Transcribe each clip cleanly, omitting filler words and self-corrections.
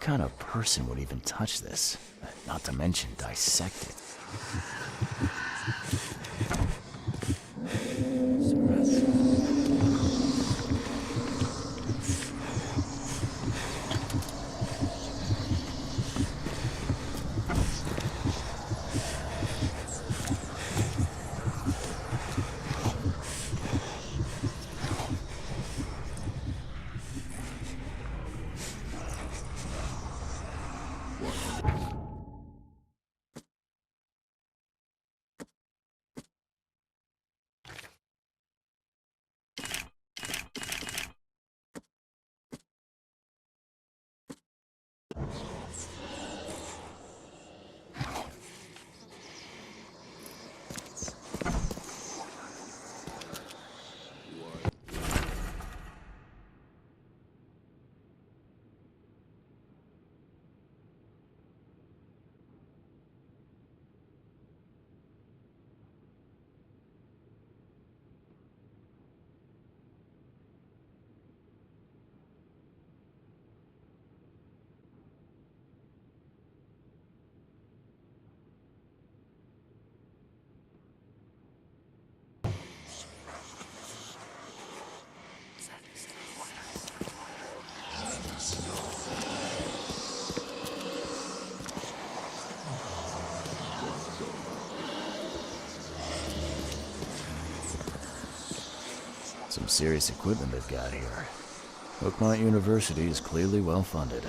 kind of person would even touch this? Not to mention dissect it. Some serious equipment they've got here. Oakmont University is clearly well funded.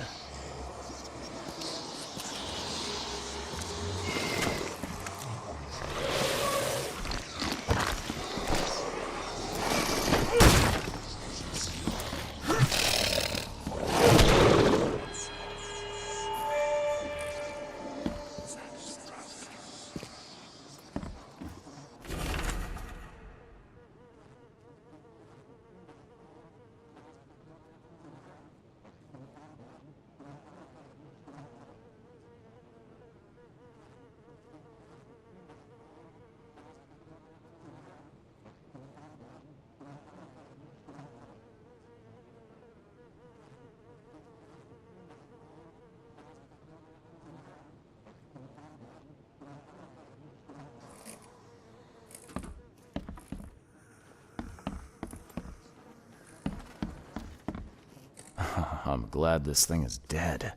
I'm glad this thing is dead.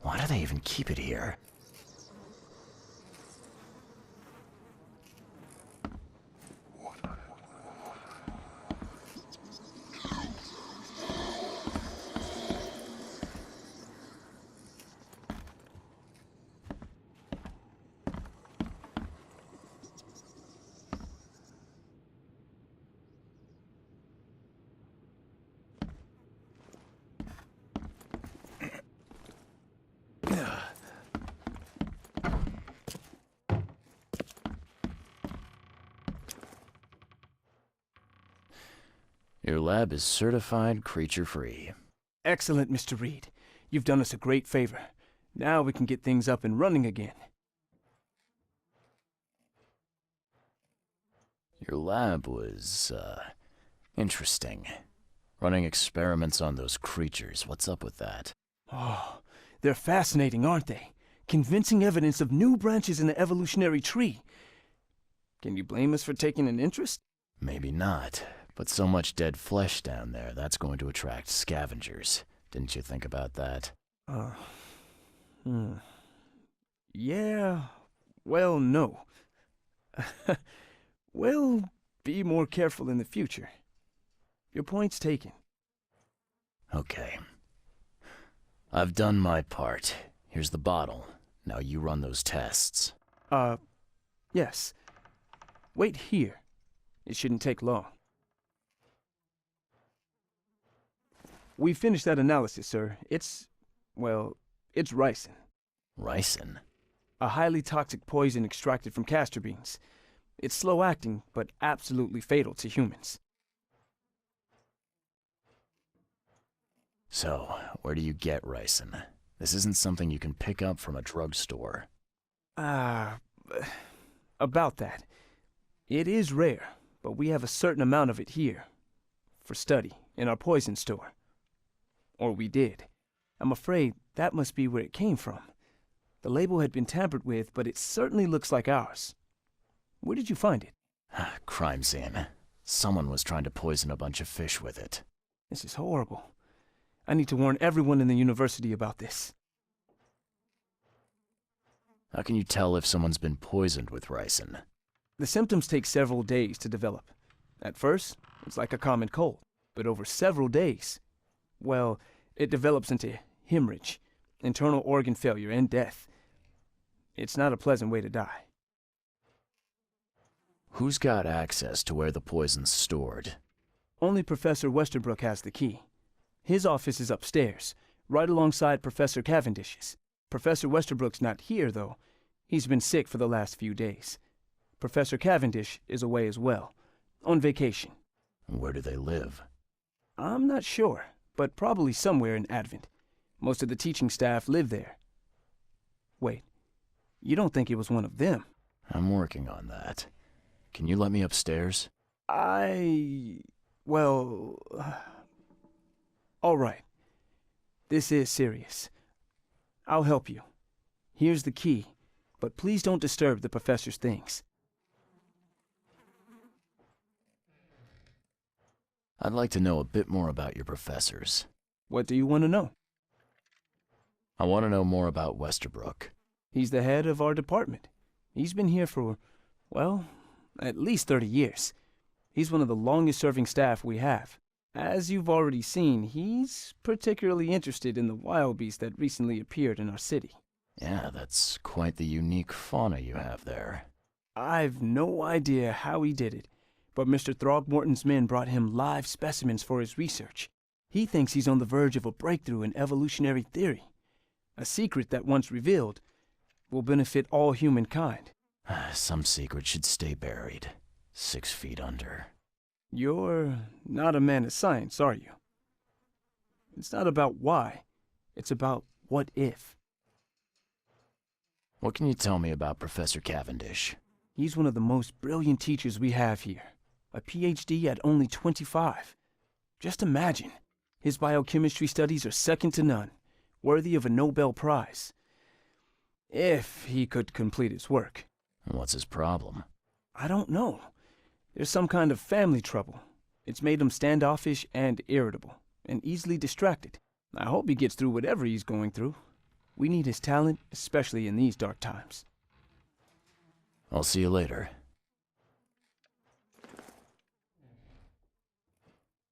Why do they even keep it here? Your lab is certified creature-free. Excellent, Mr. Reed. You've done us a great favor. Now we can get things up and running again. Your lab was, interesting. Running experiments on those creatures. What's up with that? Oh, they're fascinating, aren't they? Convincing evidence of new branches in the evolutionary tree. Can you blame us for taking an interest? Maybe not. But so much dead flesh down there, that's going to attract scavengers. Didn't you think about that? Yeah, well, no. We'll be more careful in the future. Your point's taken. Okay. I've done my part. Here's the bottle. Now you run those tests. Yes. Wait here. It shouldn't take long. We finished that analysis, sir. It's ricin. Ricin? A highly toxic poison extracted from castor beans. It's slow-acting, but absolutely fatal to humans. So, where do you get ricin? This isn't something you can pick up from a drugstore. About that. It is rare, but we have a certain amount of it here. For study, in our poison store. Or we did. I'm afraid That must be where it came from. The label had been tampered with, but it certainly looks like ours. Where did you find it? Crime scene. Someone was trying to poison a bunch of fish with it. This is horrible. I need to warn everyone in the university about this. How can you tell if someone's been poisoned with ricin? The symptoms take several days to develop. At first, it's like a common cold, but over several days, well, it develops into hemorrhage, internal organ failure, and death. It's not a pleasant way to die. Who's got access to where the poison's stored? Only Professor Westerbrook has the key. His office is upstairs, right alongside Professor Cavendish's. Professor Westerbrook's not here, though. He's been sick for the last few days. Professor Cavendish is away as well, on vacation. Where do they live? I'm not sure, but probably somewhere in Advent. Most of the teaching staff live there. Wait, you don't think it was one of them? I'm working on that. Can you let me upstairs? Well... all right. This is serious. I'll help you. Here's the key, but please don't disturb the professor's things. I'd like to know a bit more about your professors. What do you want to know? I want to know more about Westerbrook. He's the head of our department. He's been here for, well, at least 30 years. He's one of the longest-serving staff we have. As you've already seen, he's particularly interested in the wild beast that recently appeared in our city. Yeah, that's quite the unique fauna you have there. I've no idea how he did it, but Mr. Throgmorton's men brought him live specimens for his research. He thinks he's on the verge of a breakthrough in evolutionary theory. A secret that, once revealed, will benefit all humankind. Some secret should stay buried, 6 feet under. You're not a man of science, are you? It's not about why. It's about what if. What can you tell me about Professor Cavendish? He's one of the most brilliant teachers we have here. A PhD at only 25. Just imagine. His biochemistry studies are second to none, worthy of a Nobel Prize. If he could complete his work. What's his problem? I don't know. There's some kind of family trouble. It's made him standoffish and irritable, and easily distracted. I hope he gets through whatever he's going through. We need his talent, especially in these dark times. I'll see you later.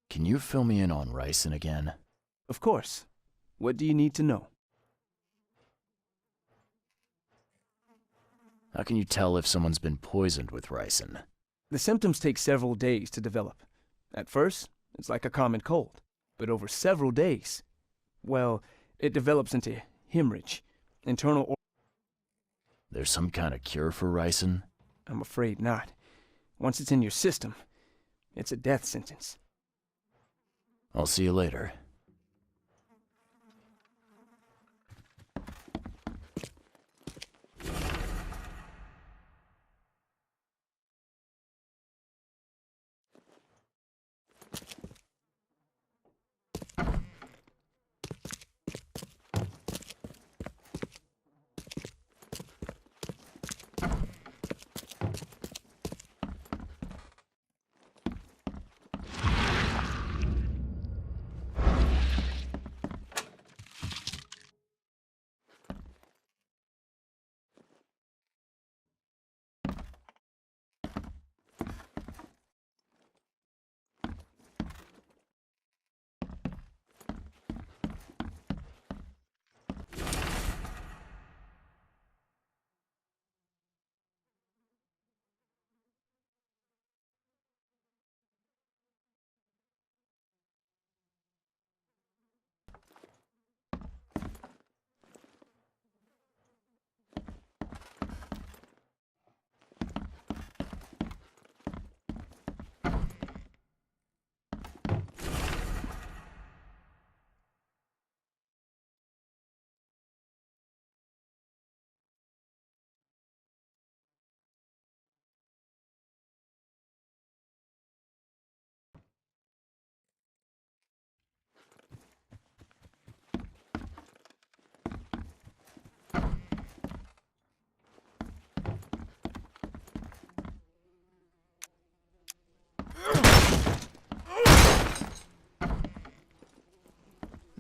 Can you fill me in on ricin again? Of course. What do you need to know? How can you tell if someone's been poisoned with ricin? The symptoms take several days to develop. At first, it's like a common cold, but over several days, well, it develops into hemorrhage, internal There's some kind of cure for ricin? I'm afraid not. Once it's in your system, it's a death sentence. I'll see you later.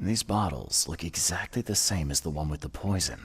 These bottles look exactly the same as the one with the poison.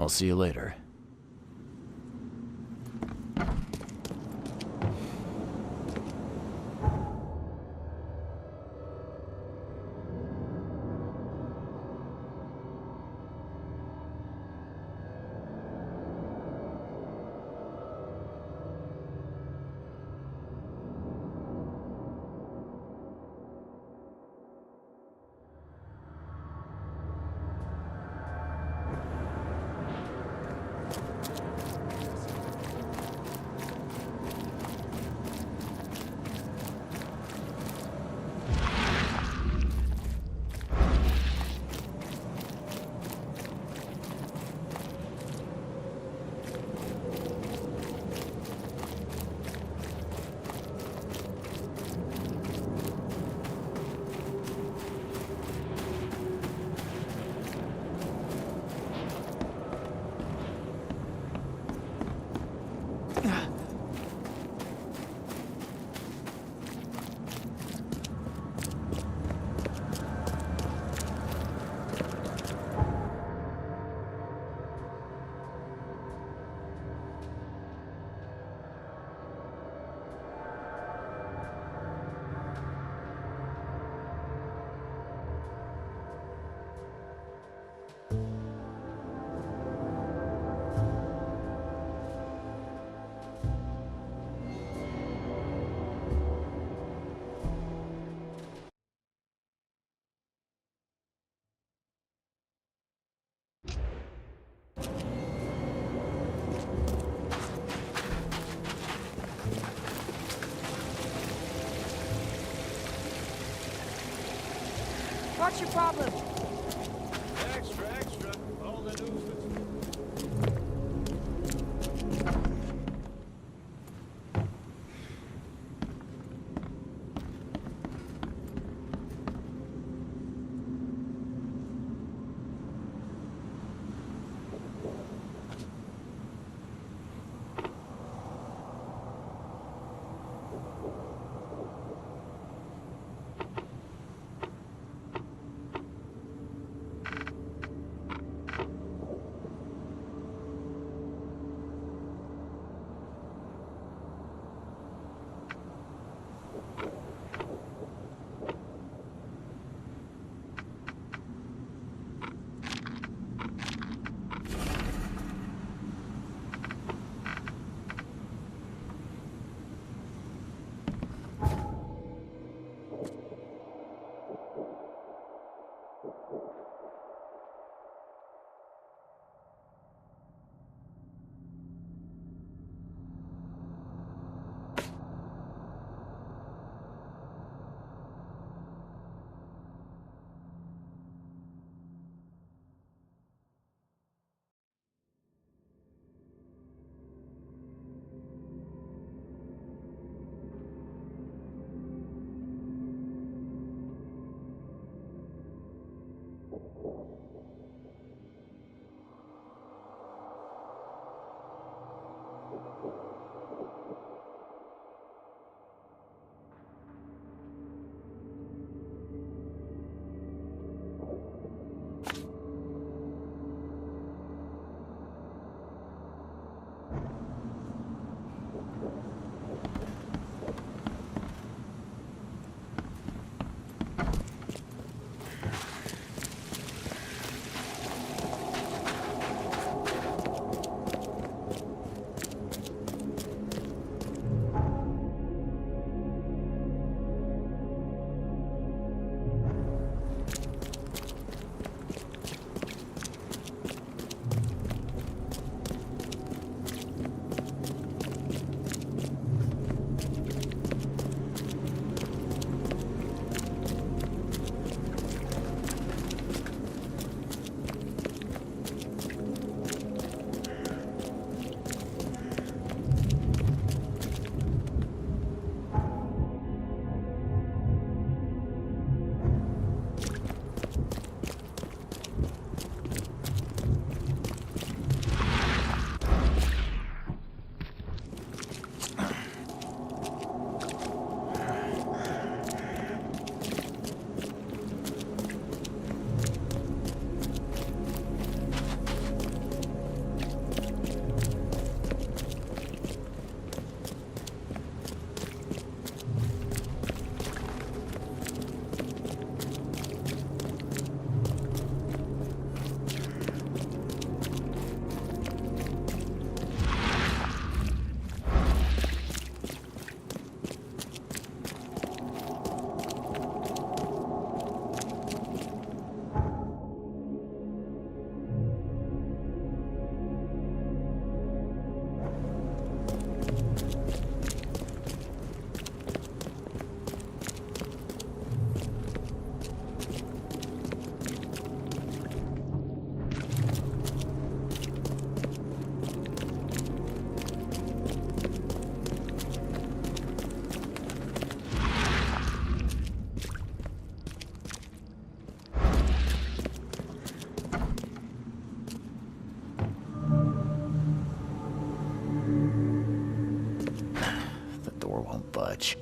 I'll see you later. What's your problem? Extra, extra. All the news that's... budge.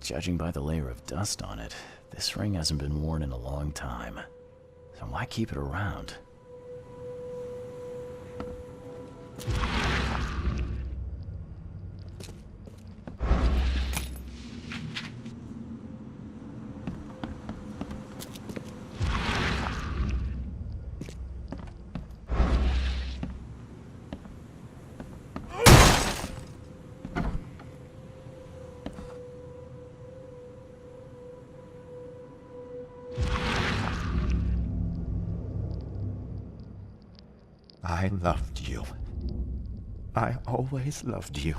Judging by the layer of dust on it, this ring hasn't been worn in a long time. So why keep it around? I loved you. I always loved you.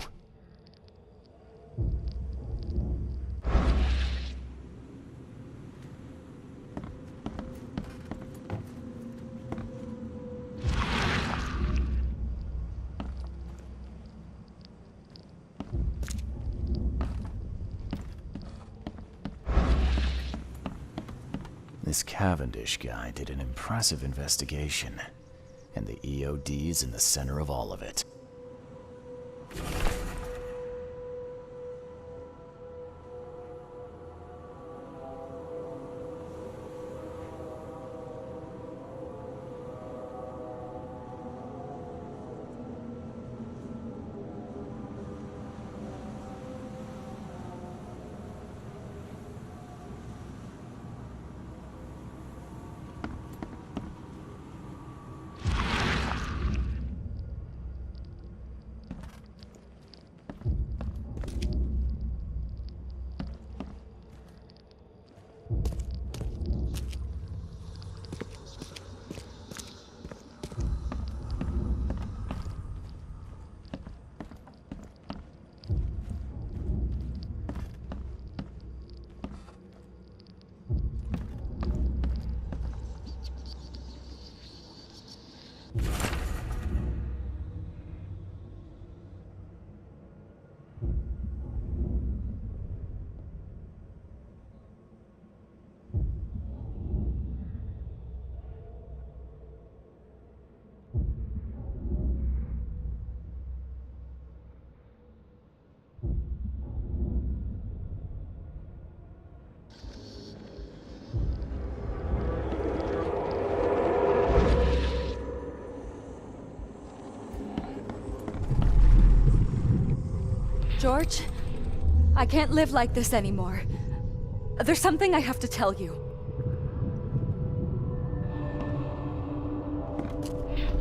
This Cavendish guy did an impressive investigation. And the EOD's in the center of all of it. George, I can't live like this anymore. There's something I have to tell you.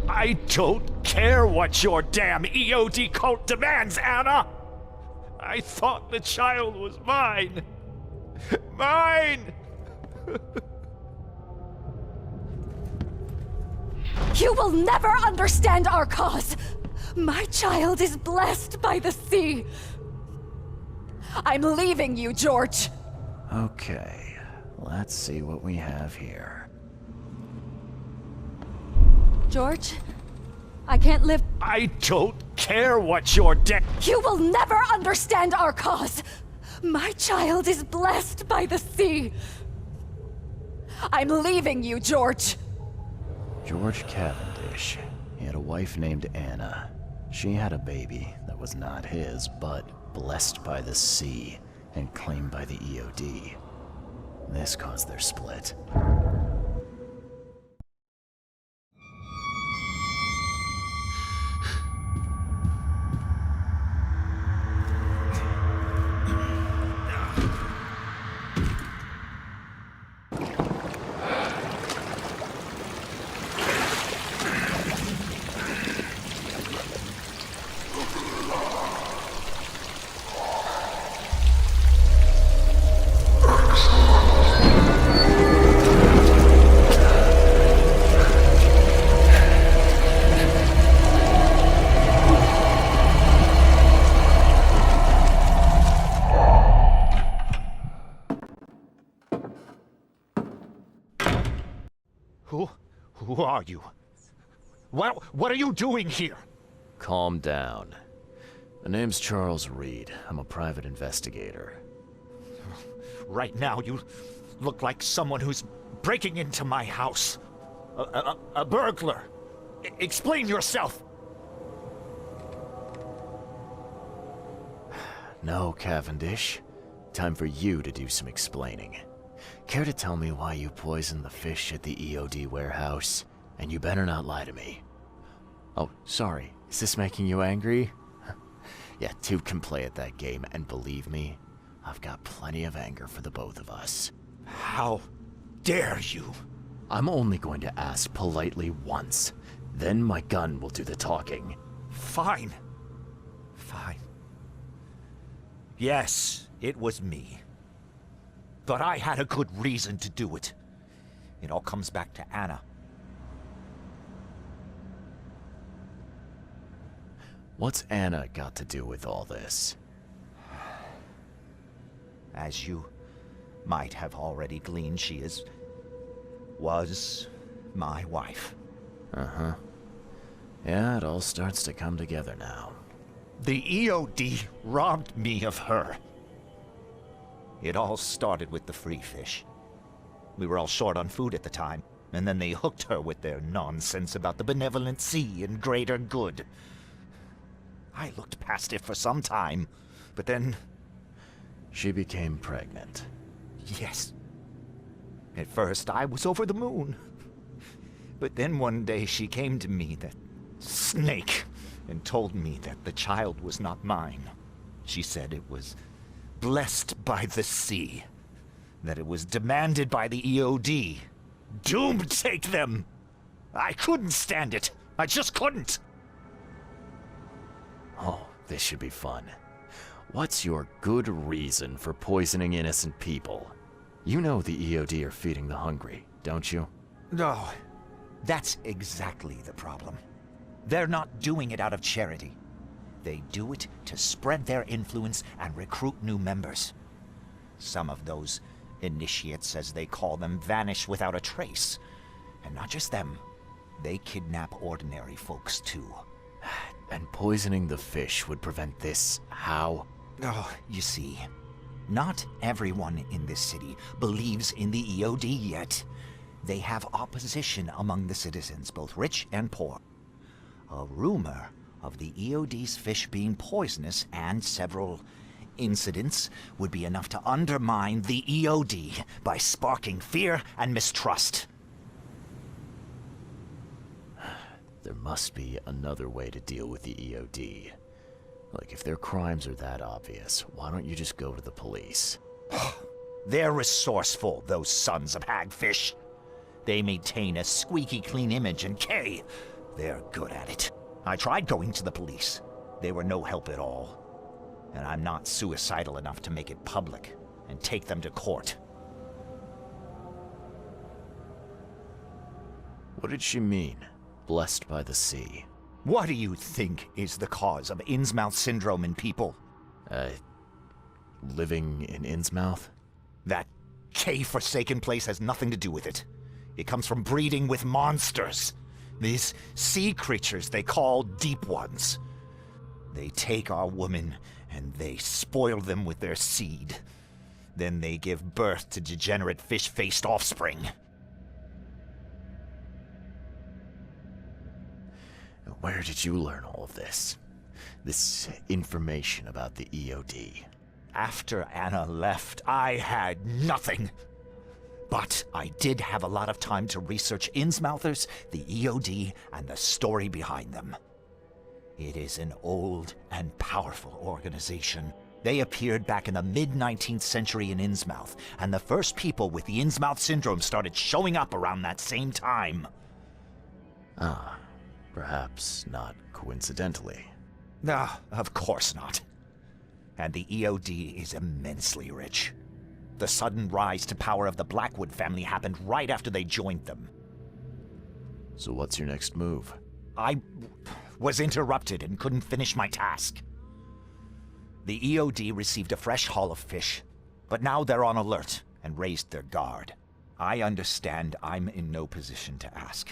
I don't care what your damn EOD cult demands, Anna! I thought the child was mine. Mine! You will never understand our cause! My child is blessed by the sea! I'm leaving you, George! Okay, let's see what we have here. George, I can't live... I don't care what your You will never understand our cause! My child is blessed by the sea! I'm leaving you, George! George Cavendish. He had a wife named Anna. She had a baby that was not his, but blessed by the sea and claimed by the EOD. This caused their split. Who are you? What are you doing here? Calm down. The name's Charles Reed. I'm a private investigator. Right now, you look like someone who's breaking into my house. A burglar. Explain yourself. No, Cavendish. Time for you to do some explaining. Care to tell me why you poisoned the fish at the EOD warehouse? And you better not lie to me. Oh, sorry. Is this making you angry? Yeah, two can play at that game, and believe me, I've got plenty of anger for the both of us. How dare you? I'm only going to ask politely once. Then my gun will do the talking. Fine. Fine. Yes, it was me. But I had a good reason to do it. It all comes back to Anna. What's Anna got to do with all this? As you might have already gleaned, she was my wife. Uh-huh. Yeah, it all starts to come together now. The EOD robbed me of her. It all started with the free fish. We were all short on food at the time, And then they hooked her with their nonsense about the benevolent sea and greater good. I looked past it for some time, but then... She became pregnant. Yes. At first, I was over the moon. But then one day she came to me, that snake, and told me that the child was not mine. She said it was blessed by the sea, that it was demanded by the EOD. Doom take them! I couldn't stand it. I just couldn't. Oh, this should be fun. What's your good reason for poisoning innocent people? You know the EOD are feeding the hungry, don't you? No, that's exactly the problem. They're not doing it out of charity. They do it to spread their influence and recruit new members. Some of those initiates, as they call them, vanish without a trace. And not just them. They kidnap ordinary folks, too. And poisoning the fish would prevent this. How? Oh, you see, not everyone in this city believes in the EOD yet. They have opposition among the citizens, both rich and poor. A rumor of the EOD's fish being poisonous and several incidents would be enough to undermine the EOD by sparking fear and mistrust. There must be another way to deal with the EOD. Like, if their crimes are that obvious, why don't you just go to the police? They're resourceful, those sons of hagfish. They maintain a squeaky clean image, and they're good at it. I tried going to the police. They were no help at all. And I'm not suicidal enough to make it public and take them to court. What did she mean? Blessed by the sea. What do you think is the cause of Innsmouth syndrome in people? Living in Innsmouth? That K-forsaken place has nothing to do with it. It comes from breeding with monsters. These sea creatures they call Deep Ones. They take our women and they spoil them with their seed. Then they give birth to degenerate fish-faced offspring. Where did you learn all of this? This information about the EOD? After Anna left, I had nothing. But I did have a lot of time to research Innsmouthers, the EOD, and the story behind them. It is an old and powerful organization. They appeared back in the mid-19th century in Innsmouth, and the first people with the Innsmouth syndrome started showing up around that same time. Ah, perhaps not coincidentally. No, of course not. And the EOD is immensely rich. The sudden rise to power of the Blackwood family happened right after they joined them. So what's your next move? I was interrupted and couldn't finish my task. The EOD received a fresh haul of fish, but now they're on alert and raised their guard. I understand I'm in no position to ask.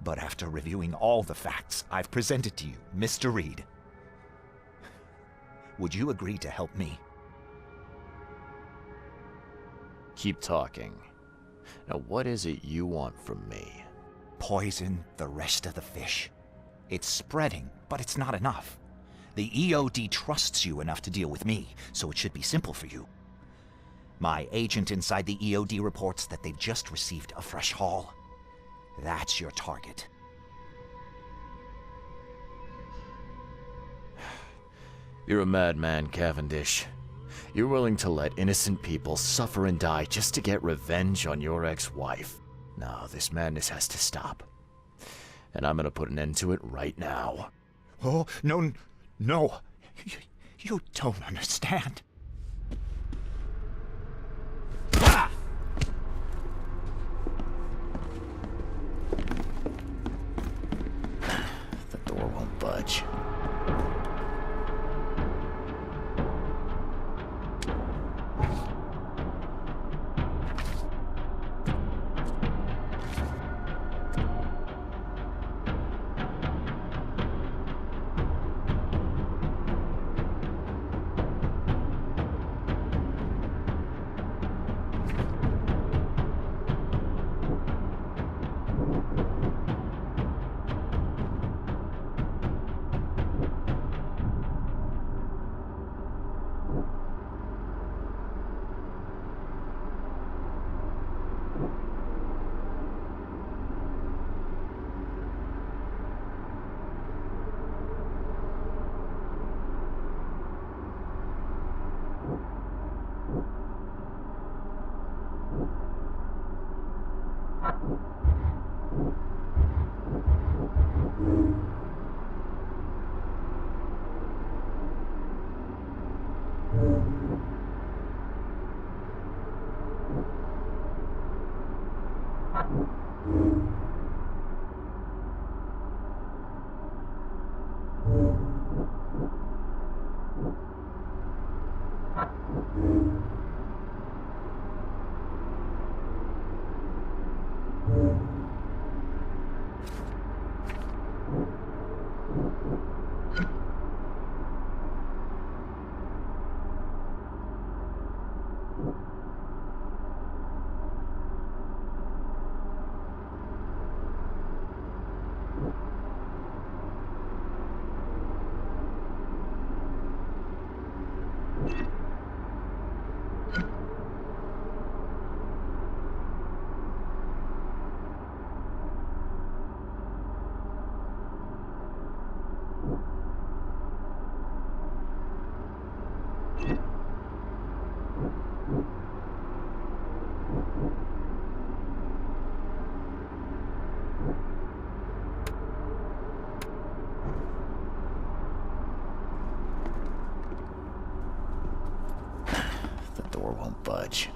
But after reviewing all the facts I've presented to you, Mr. Reed, would you agree to help me? Keep talking. Now, what is it you want from me? Poison the rest of the fish. It's spreading, but it's not enough. The EOD trusts you enough to deal with me, so it should be simple for you. My agent inside the EOD reports that they've just received a fresh haul. That's your target. You're a madman, Cavendish. You're willing to let innocent people suffer and die just to get revenge on your ex-wife. No, this madness has to stop. And I'm gonna put an end to it right now. Oh, no. You don't understand. Ah! The door won't budge. The door won't budge.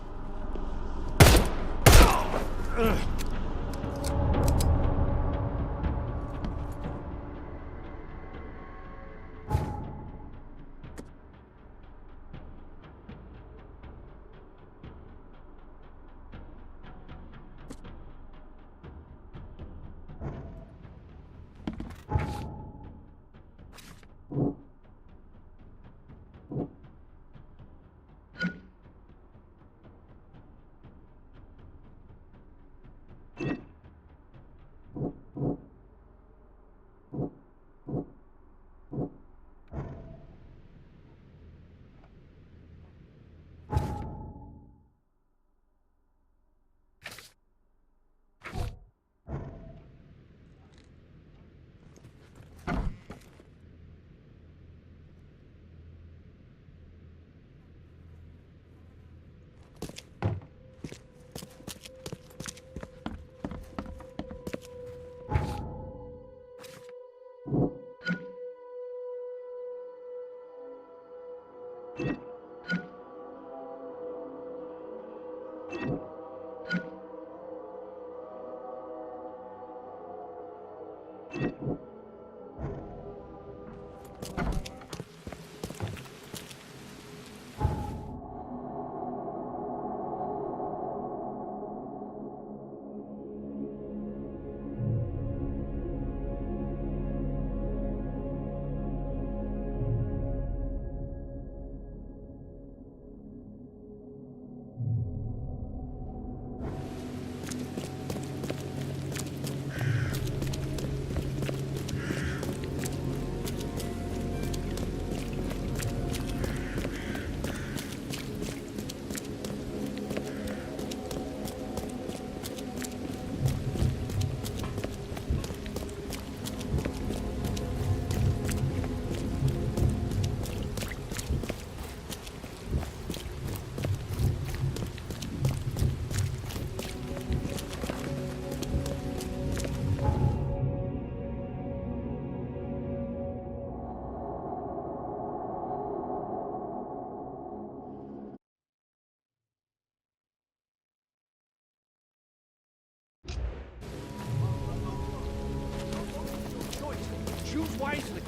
Choose wisely.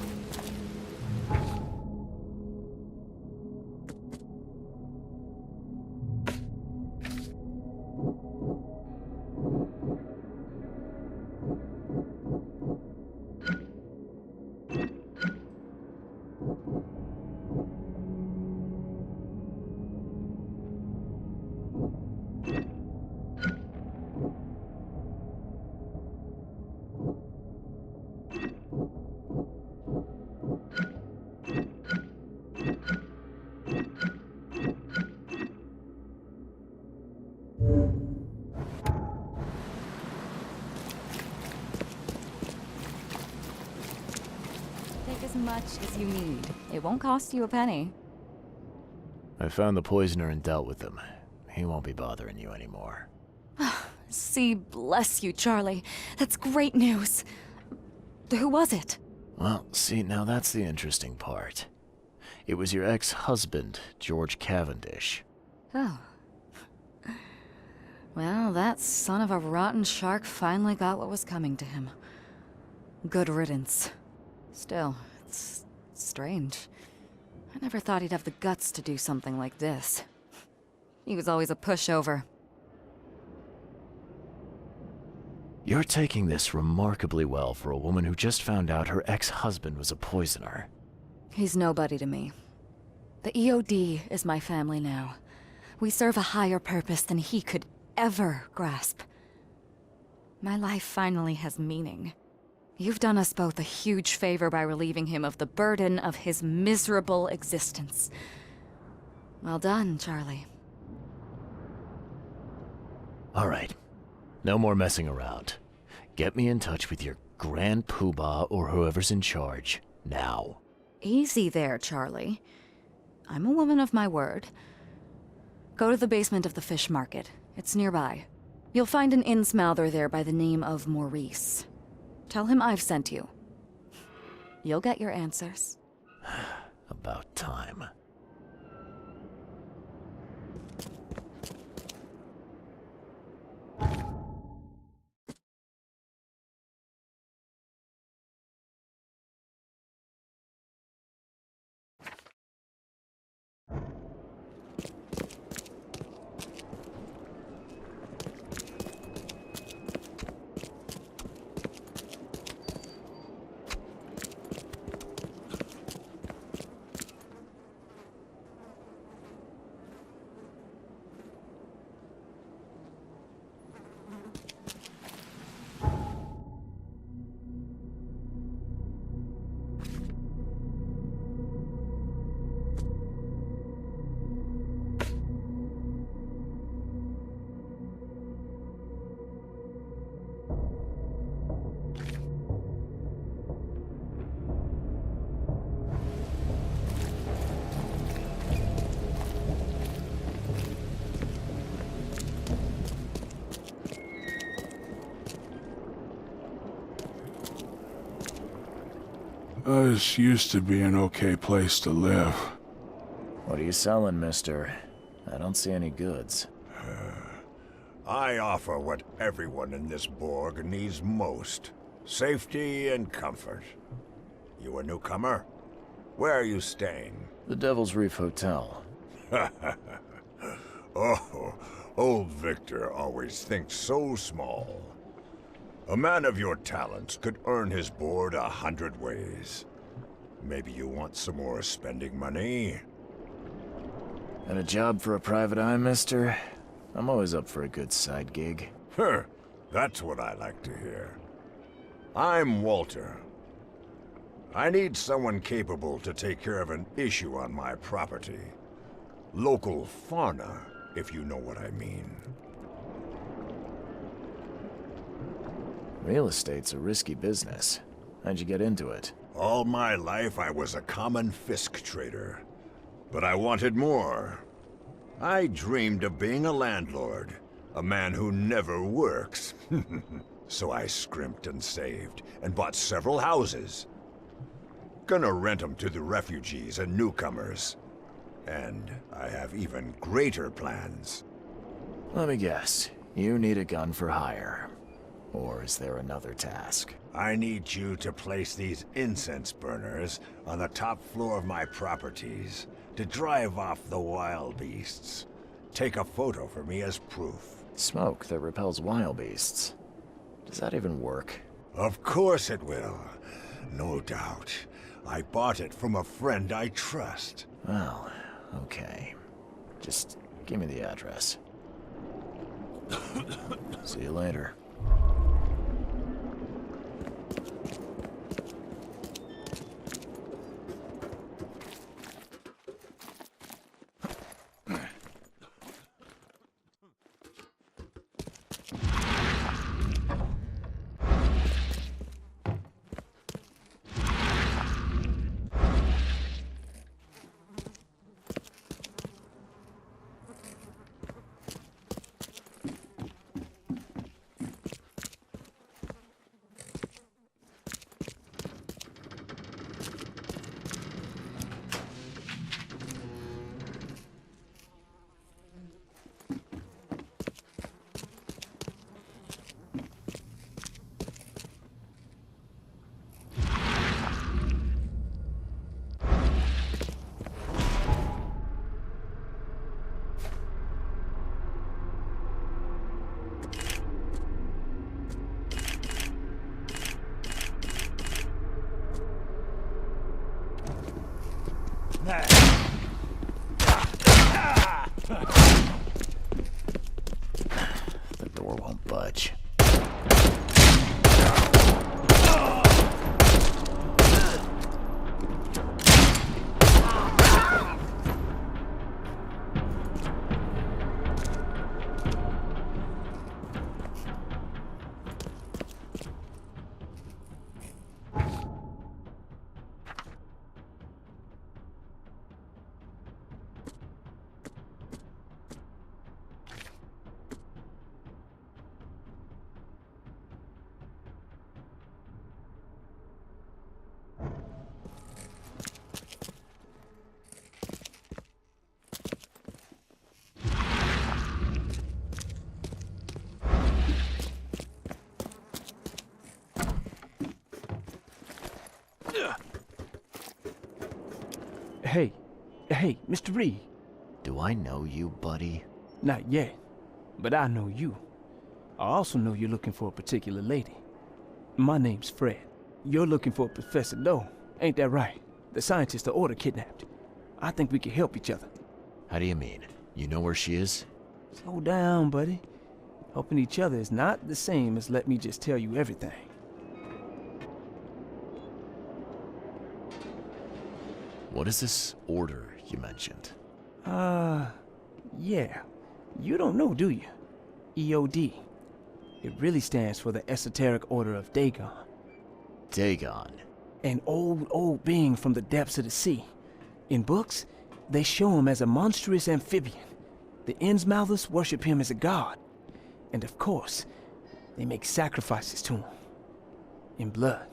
Take as much as you need. It won't cost you a penny. I found the poisoner and dealt with him. He won't be bothering you anymore. See, bless you, Charlie. That's great news. Who was it? Well, see, now that's the interesting part. It was your ex-husband, George Cavendish. Oh. Well, that son of a rotten shark finally got what was coming to him. Good riddance. Still, it's strange. I never thought he'd have the guts to do something like this. He was always a pushover. You're taking this remarkably well for a woman who just found out her ex-husband was a poisoner. He's nobody to me. The EOD is my family now. We serve a higher purpose than he could ever grasp. My life finally has meaning. You've done us both a huge favor by relieving him of the burden of his miserable existence. Well done, Charlie. All right. No more messing around. Get me in touch with your Grand Poobah or whoever's in charge, now. Easy there, Charlie. I'm a woman of my word. Go to the basement of the fish market. It's nearby. You'll find an innsmouther there by the name of Maurice. Tell him I've sent you. You'll get your answers. About time. This used to be an okay place to live. What are you selling, mister? I don't see any goods. I offer what everyone in this Borg needs most. Safety and comfort. You a newcomer? Where are you staying? The Devil's Reef Hotel. Oh, old Victor always thinks so small. A man of your talents could earn his board 100 ways. Maybe you want some more spending money? Got a job for a private eye, mister? I'm always up for a good side gig. Huh, that's what I like to hear. I'm Walter. I need someone capable to take care of an issue on my property. Local fauna, if you know what I mean. Real estate's a risky business. How'd you get into it? All my life I was a common fisk trader. But I wanted more. I dreamed of being a landlord. A man who never works. So I scrimped and saved, and bought several houses. Gonna rent them to the refugees and newcomers. And I have even greater plans. Let me guess. You need a gun for hire. Or is there another task? I need you to place these incense burners on the top floor of my properties to drive off the wild beasts. Take a photo for me as proof. Smoke that repels wild beasts. Does that even work? Of course it will. No doubt. I bought it from a friend I trust. Well, okay. Just give me the address. See you later. Hey, Mr. Reed. Do I know you, buddy? Not yet, but I know you. I also know you're looking for a particular lady. My name's Fred. You're looking for Professor Doe, ain't that right? The scientist the Order kidnapped. I think we can help each other. How do you mean? You know where she is? Slow down, buddy. Helping each other is not the same as let me just tell you everything. What is this order you mentioned? Yeah. You don't know, do you? EOD. It really stands for the Esoteric Order of Dagon. Dagon. An old being from the depths of the sea. In books, they show him as a monstrous amphibian. The Innsmouthers worship him as a god. And of course, they make sacrifices to him. In blood.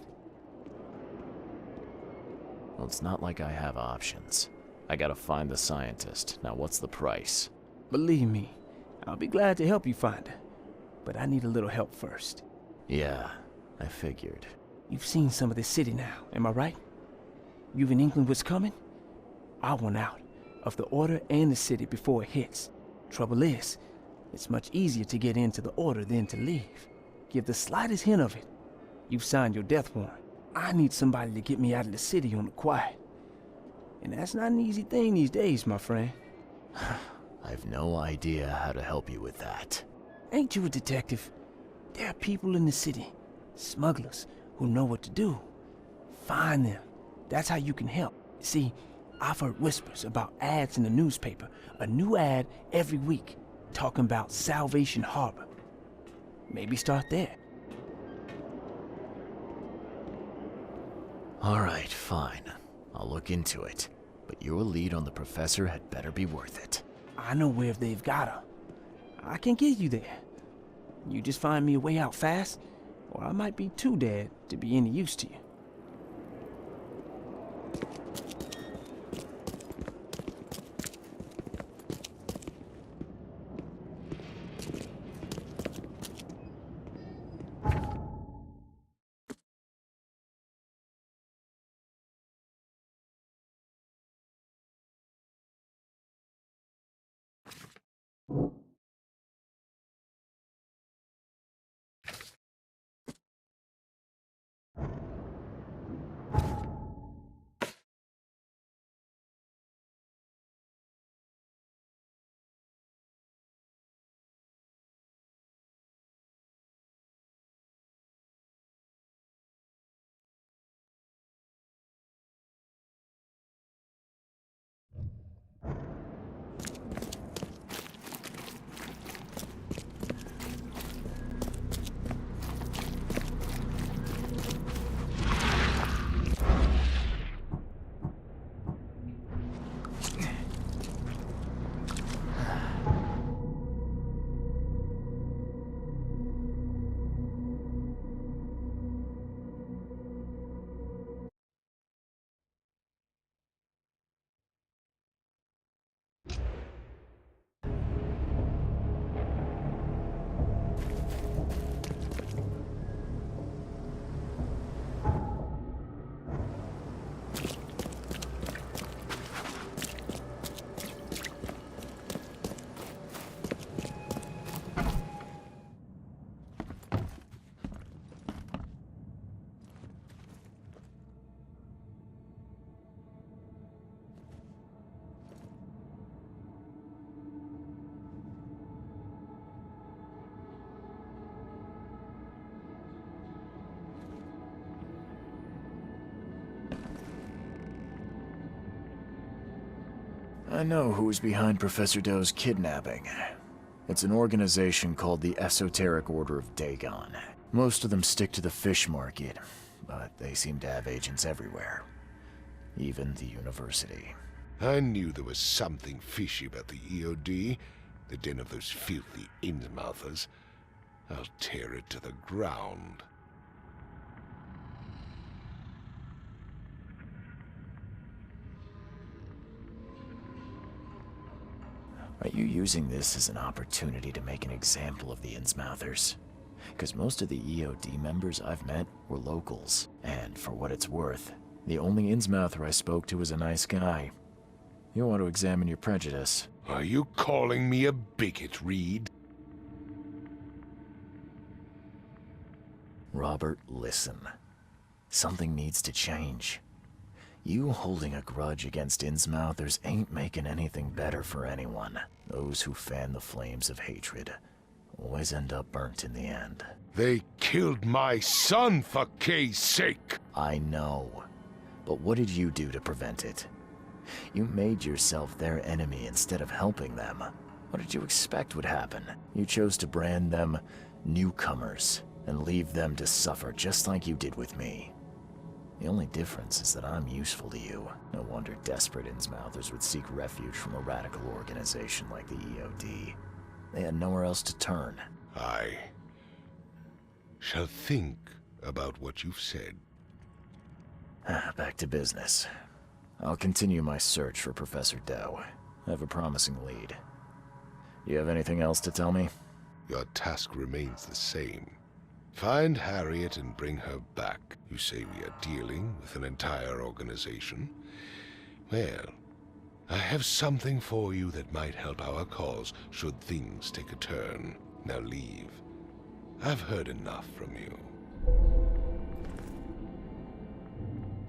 Well, it's not like I have options. I gotta find the scientist. Now, what's the price? Believe me, I'll be glad to help you find her. But I need a little help first. Yeah, I figured. You've seen some of this city now, am I right? You've an inkling what's coming? I want out of the Order and the city before it hits. Trouble is, it's much easier to get into the Order than to leave. Give the slightest hint of it, you've signed your death warrant. I need somebody to get me out of the city on the quiet. And that's not an easy thing these days, my friend. I've no idea how to help you with that. Ain't you a detective? There are people in the city, smugglers, who know what to do. Find them. That's how you can help. See, I've heard whispers about ads in the newspaper. A new ad every week, talking about Salvation Harbor. Maybe start there. Alright, fine. I'll look into it. But your lead on the professor had better be worth it. I know where they've got her. I can get you there. You just find me a way out fast, or I might be too dead to be any use to you. I know who's behind Professor Doe's kidnapping. It's an organization called the Esoteric Order of Dagon. Most of them stick to the fish market, but they seem to have agents everywhere. Even the university. I knew there was something fishy about the EOD, the den of those filthy Innsmouthers. I'll tear it to the ground. Are you using this as an opportunity to make an example of the Innsmouthers? Because most of the EOD members I've met were locals, and for what it's worth, The only Innsmouther I spoke to was a nice guy. You want to examine your prejudice. Are you calling me a bigot, Reed? Robert, listen. Something needs to change. You holding a grudge against Innsmouthers ain't making anything better for anyone. Those who fan the flames of hatred always end up burnt in the end. They killed my son, for Kay's sake! I know. But what did you do to prevent it? You made yourself their enemy instead of helping them. What did you expect would happen? You chose to brand them newcomers and leave them to suffer just like you did with me. The only difference is that I'm useful to you. No wonder desperate Innsmouthers would seek refuge from a radical organization like the EOD. They had nowhere else to turn. I shall think about what you've said. Back to business. I'll continue my search for Professor Doe. I have a promising lead. You have anything else to tell me? Your task remains the same. Find Harriet and bring her back. You say we are dealing with an entire organization? Well, I have something for you that might help our cause should things take a turn. Now leave. I've heard enough from you.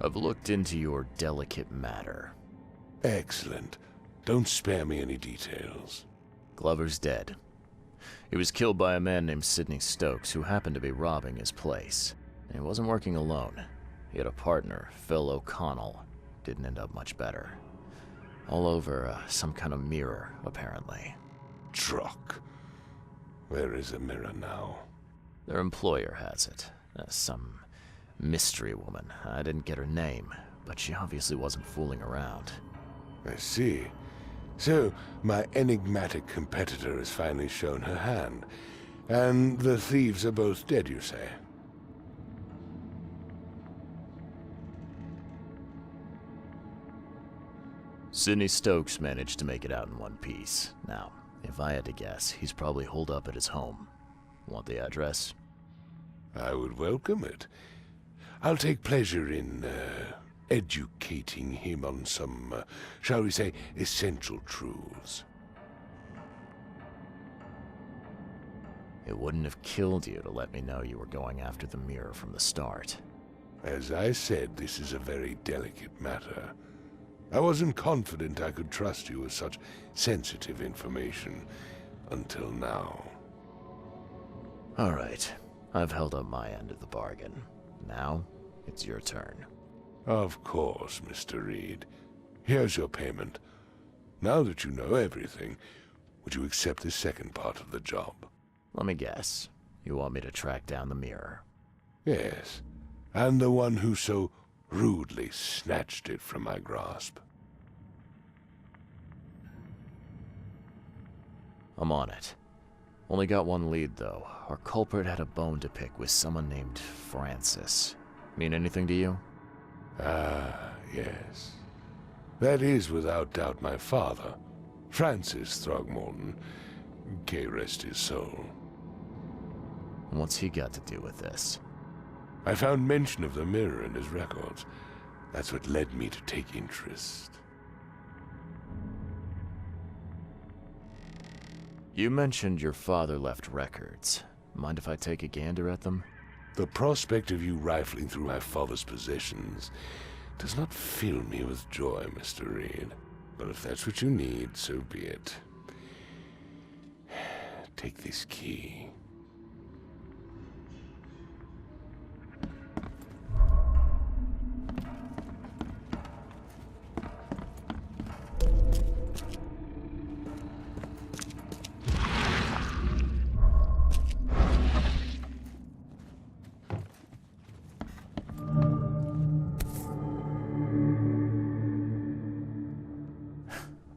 I've looked into your delicate matter. Excellent. Don't spare me any details. Glover's dead. He was killed by a man named Sidney Stokes, who happened to be robbing his place. And he wasn't working alone. He had a partner, Phil O'Connell. Didn't end up much better. All over some kind of mirror, apparently. Truck. Where is the mirror now? Their employer has it. Some mystery woman. I didn't get her name, but she obviously wasn't fooling around. I see. So, my enigmatic competitor has finally shown her hand. And the thieves are both dead, you say? Sidney Stokes managed to make it out in one piece. Now, if I had to guess, he's probably holed up at his home. Want the address? I would welcome it. I'll take pleasure in, educating him on some, shall we say, essential truths. It wouldn't have killed you to let me know you were going after the mirror from the start. As I said, this is a very delicate matter. I wasn't confident I could trust you with such sensitive information until now. All right. I've held up my end of the bargain. Now, it's your turn. Of course, Mr. Reed. Here's your payment. Now that you know everything, would you accept the second part of the job? Let me guess. You want me to track down the mirror? Yes, and the one who so rudely snatched it from my grasp. I'm on it. Only got one lead, though. Our culprit had a bone to pick with someone named Francis. Mean anything to you? Ah, yes. That is without doubt my father, Francis Throgmorton. May rest his soul. What's he got to do with this? I found mention of the mirror in his records. That's what led me to take interest. You mentioned your father left records. Mind if I take a gander at them? The prospect of you rifling through my father's possessions does not fill me with joy, Mr. Reed. But if that's what you need, so be it. Take this key.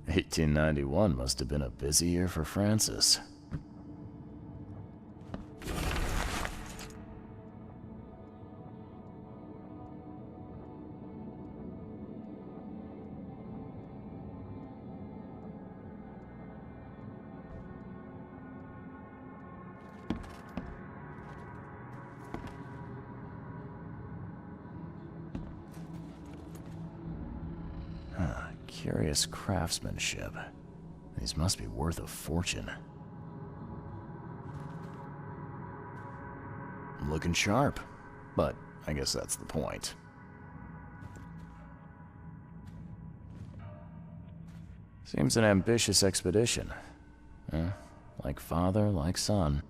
$1891 must have been a busy year for Francis. Curious craftsmanship. These must be worth a fortune. Looking sharp, but I guess that's the point. Seems an ambitious expedition. Like father, like son.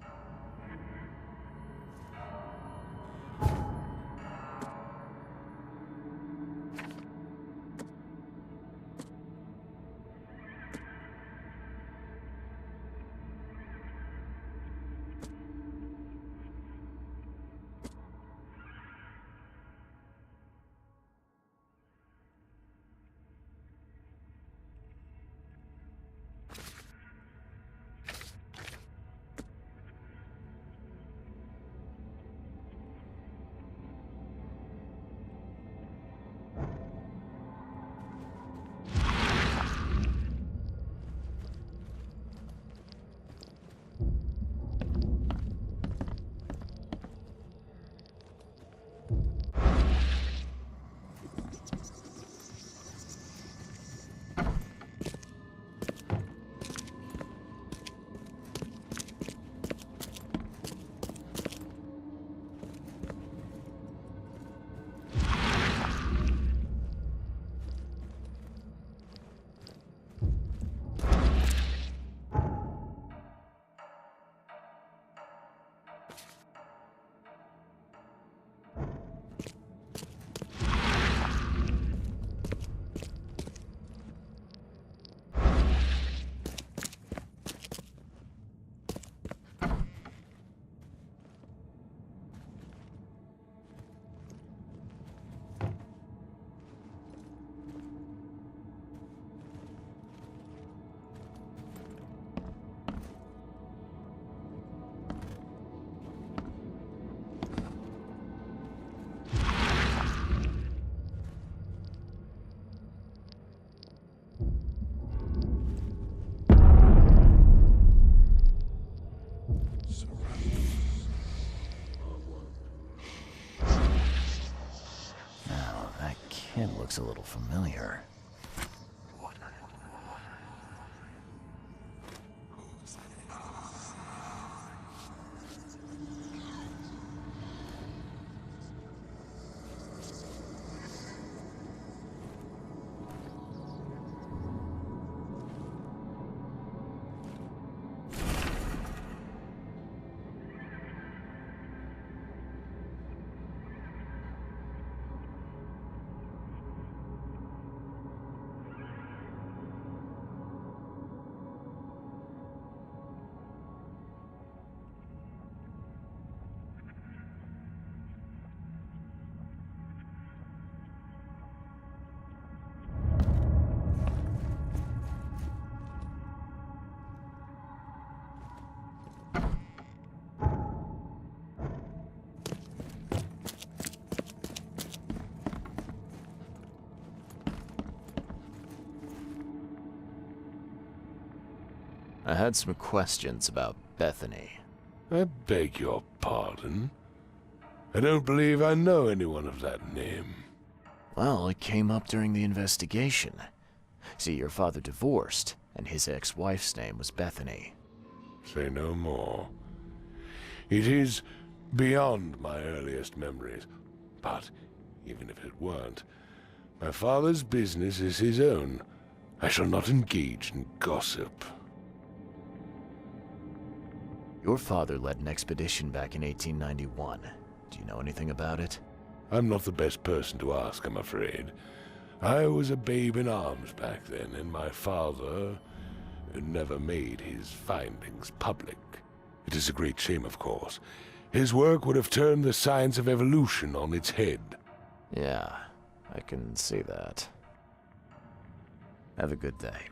Kid looks a little familiar. I had some questions about Bethany. I beg your pardon? I don't believe I know anyone of that name. Well, it came up during the investigation. See, your father divorced, and his ex-wife's name was Bethany. Say no more. It is beyond my earliest memories. But even if it weren't, my father's business is his own. I shall not engage in gossip. Your father led an expedition back in 1891. Do you know anything about it? I'm not the best person to ask, I'm afraid. I was a babe in arms back then, and my father never made his findings public. It is a great shame, of course. His work would have turned the science of evolution on its head. Yeah, I can see that. Have a good day.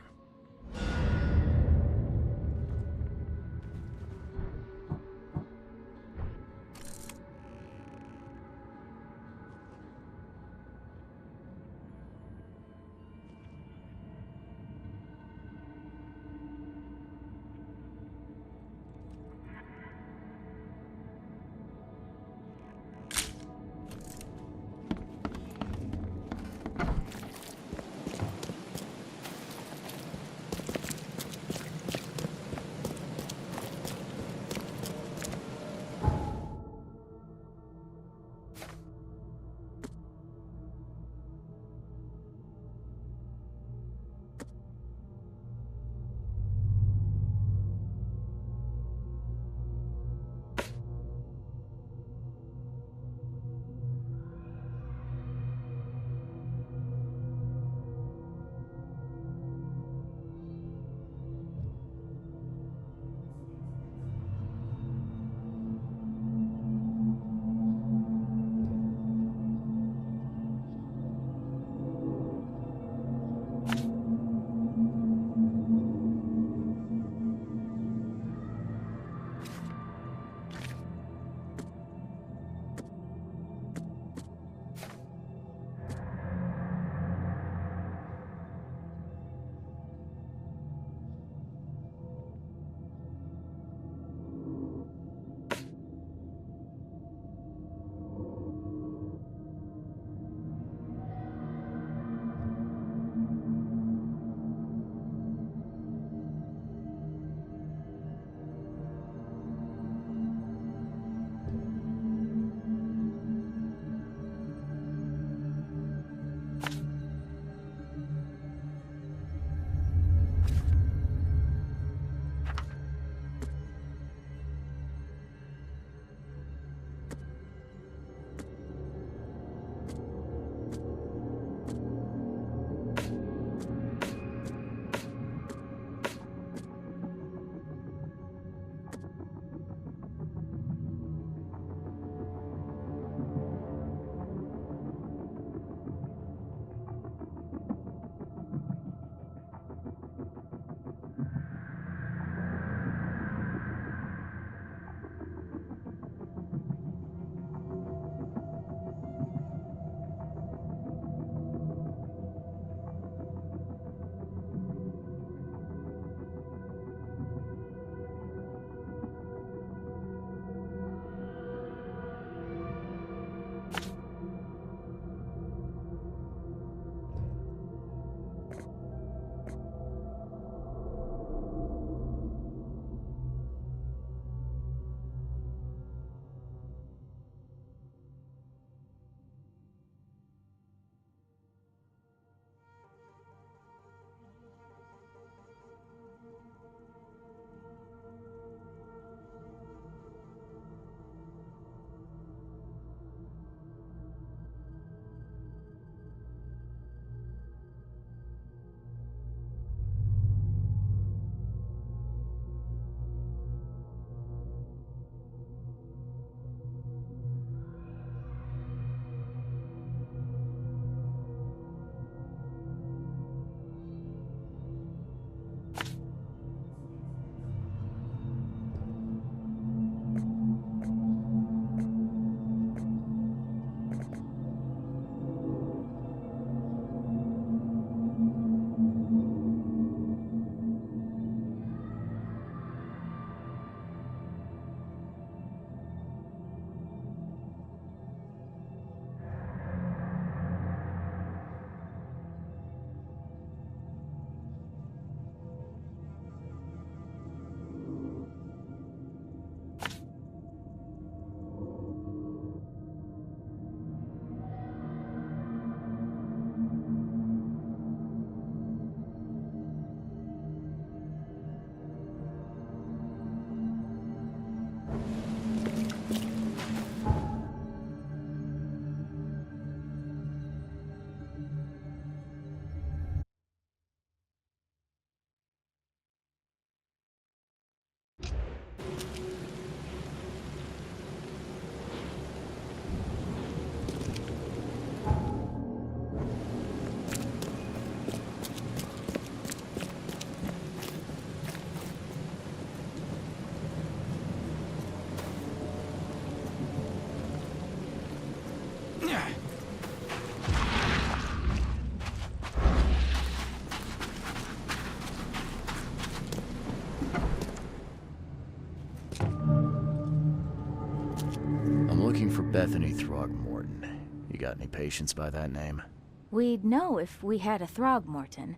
Bethany Throgmorton. You got any patients by that name? We'd know if we had a Throgmorton.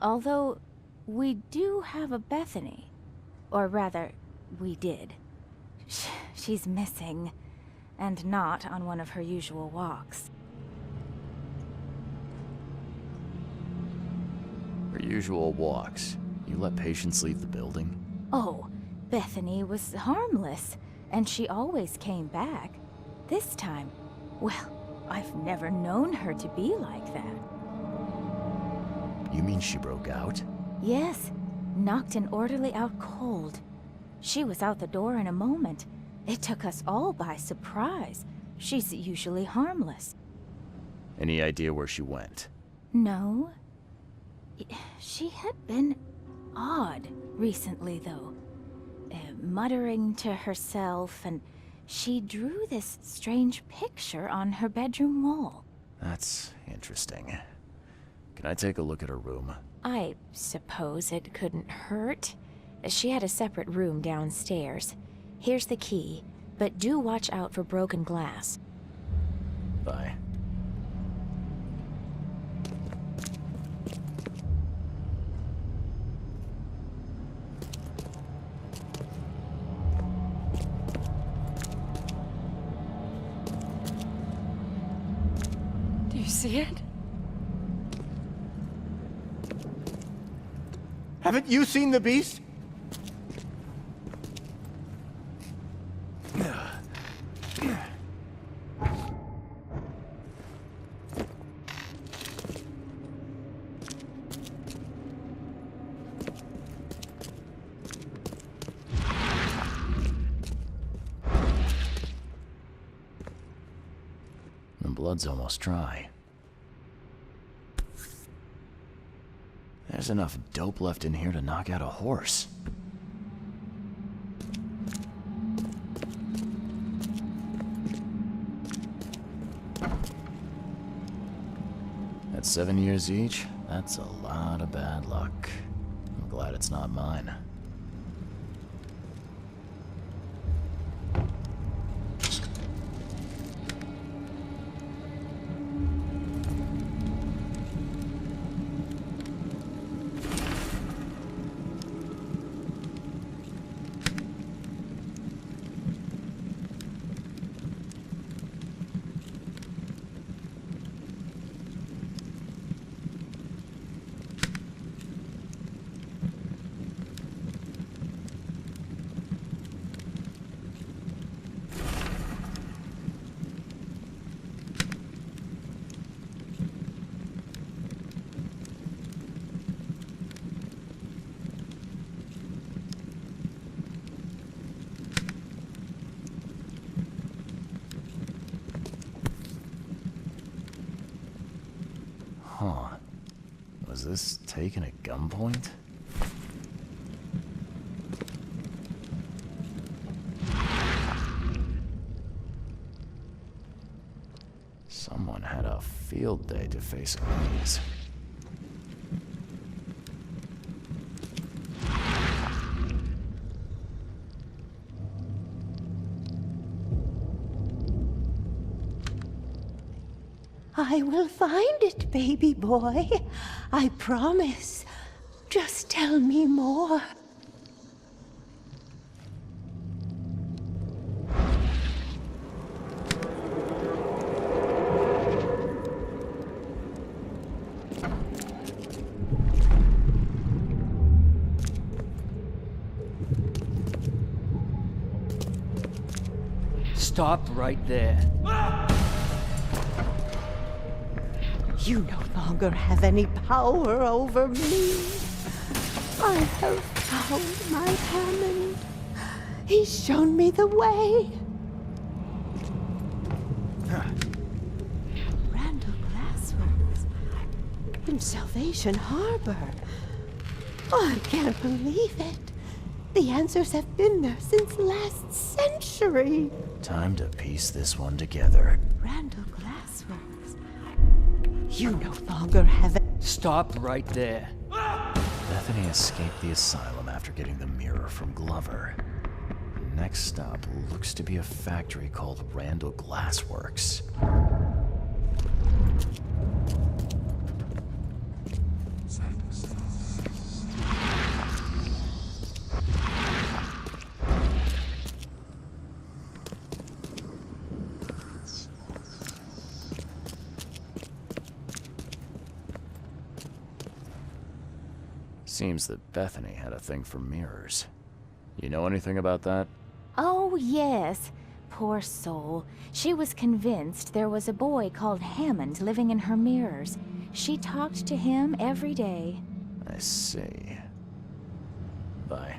Although, we do have a Bethany. Or rather, we did. She's missing, and not on one of her usual walks. Her usual walks. You let patients leave the building? Oh, Bethany was harmless, and she always came back. This time, well, I've never known her to be like that. You mean she broke out? Yes, knocked an orderly out cold. She was out the door in a moment. It took us all by surprise. She's usually harmless. Any idea where she went? No. She had been odd recently, though. Muttering to herself, and she drew this strange picture on her bedroom wall. That's interesting. Can I take a look at her room? I suppose it couldn't hurt. She had a separate room downstairs. Here's the key, but do watch out for broken glass. Bye. Do you see it? Haven't you seen the beast? The blood's almost dry. There's enough dope left in here to knock out a horse. At 7 years each, that's a lot of bad luck. I'm glad it's not mine. Huh. Was this taken at gunpoint? Someone had a field day to face these. I will find it, baby boy. I promise. Just tell me more. Stop right there. You no longer have any power over me. I have found my Hammond. He's shown me the way. Randall Glassworks in Salvation Harbor. I can't believe it. The answers have been there since last century. Time to piece this one together. Randall Glassworks. You no longer have it. Stop right there. Bethany escaped the asylum after getting the mirror from Glover. next stop looks to be a factory called Randall Glassworks. Seems that Bethany had a thing for mirrors. You know anything about that? Oh, yes. Poor soul. She was convinced there was a boy called Hammond living in her mirrors. She talked to him every day. I see. Bye.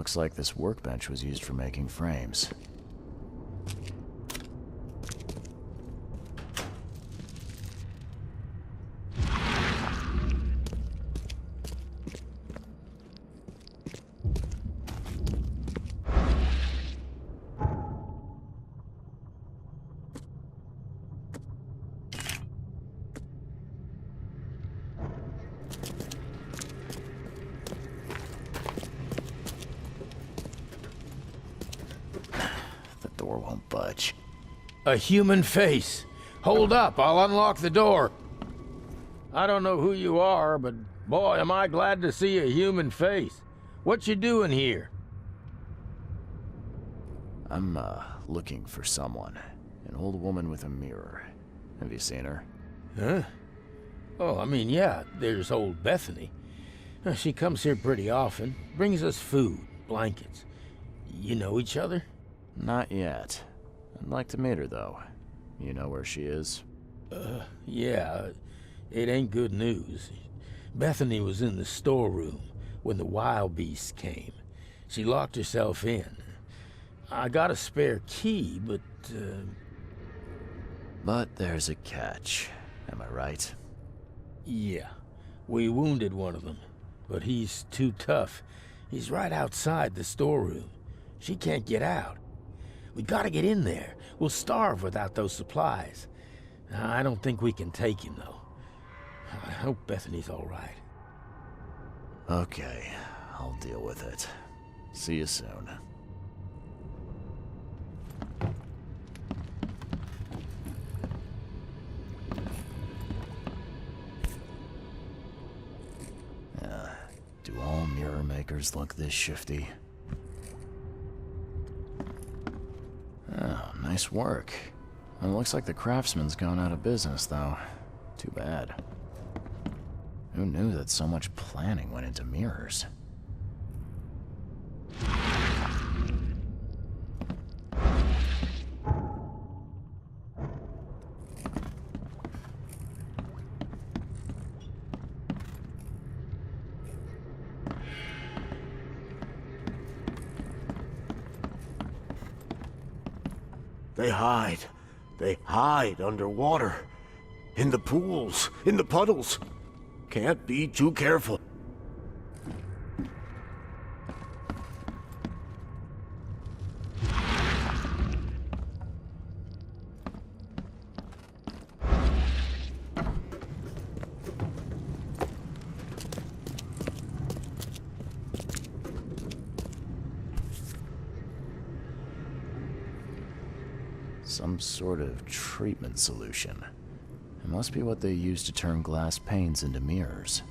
Looks like this workbench was used for making frames. Door won't budge. A human face. Hold up, I'll unlock the door. I don't know who you are, but boy, am I glad to see a human face. What you doing here? I'm, looking for someone. An old woman with a mirror. Have you seen her? Huh? Oh, I mean, yeah, there's old Bethany. She comes here pretty often, brings us food, blankets. You know each other? Not yet. I'd like to meet her, though. You know where she is? Yeah, it ain't good news. Bethany was in the storeroom when the wild beasts came. She locked herself in. I got a spare key, but... But there's a catch. Am I right? Yeah. We wounded one of them, but he's too tough. He's right outside the storeroom. She can't get out. We gotta get in there. We'll starve without those supplies. I don't think we can take him, though. I hope Bethany's all right. Okay, I'll deal with it. See you soon. Do all mirror makers look this shifty? Oh, nice work. It looks like the craftsman's gone out of business, though. Too bad. Who knew that so much planning went into mirrors? They hide. They hide underwater. In the pools, in the puddles. Can't be too careful. Some sort of treatment solution. It must be what they use to turn glass panes into mirrors.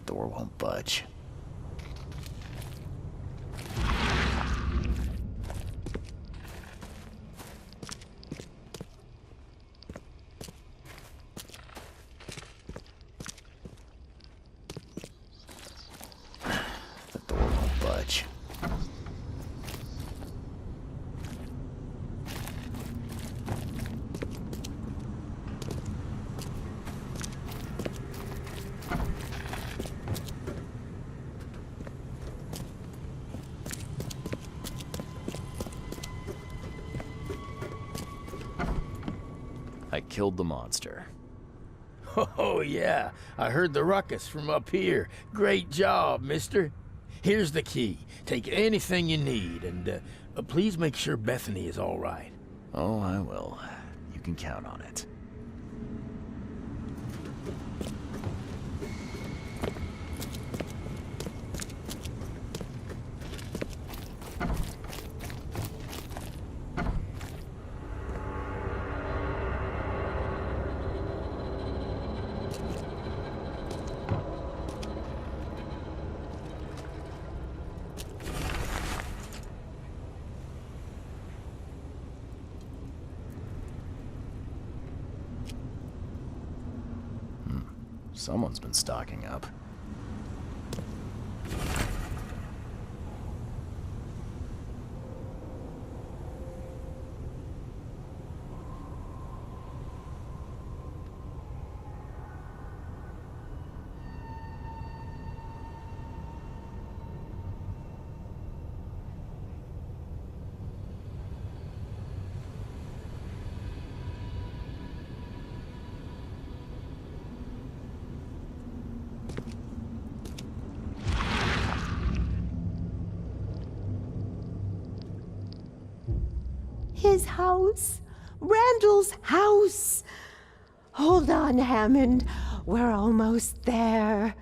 Door won't budge. The door won't budge. killed the monster. Oh, yeah. I heard the ruckus from up here. Great job, mister. Here's the key. Take anything you need, and please make sure Bethany is all right. Oh, I will. You can count on it. Someone's been stocking up. His house. Randall's house. Hold on, Hammond. We're almost there.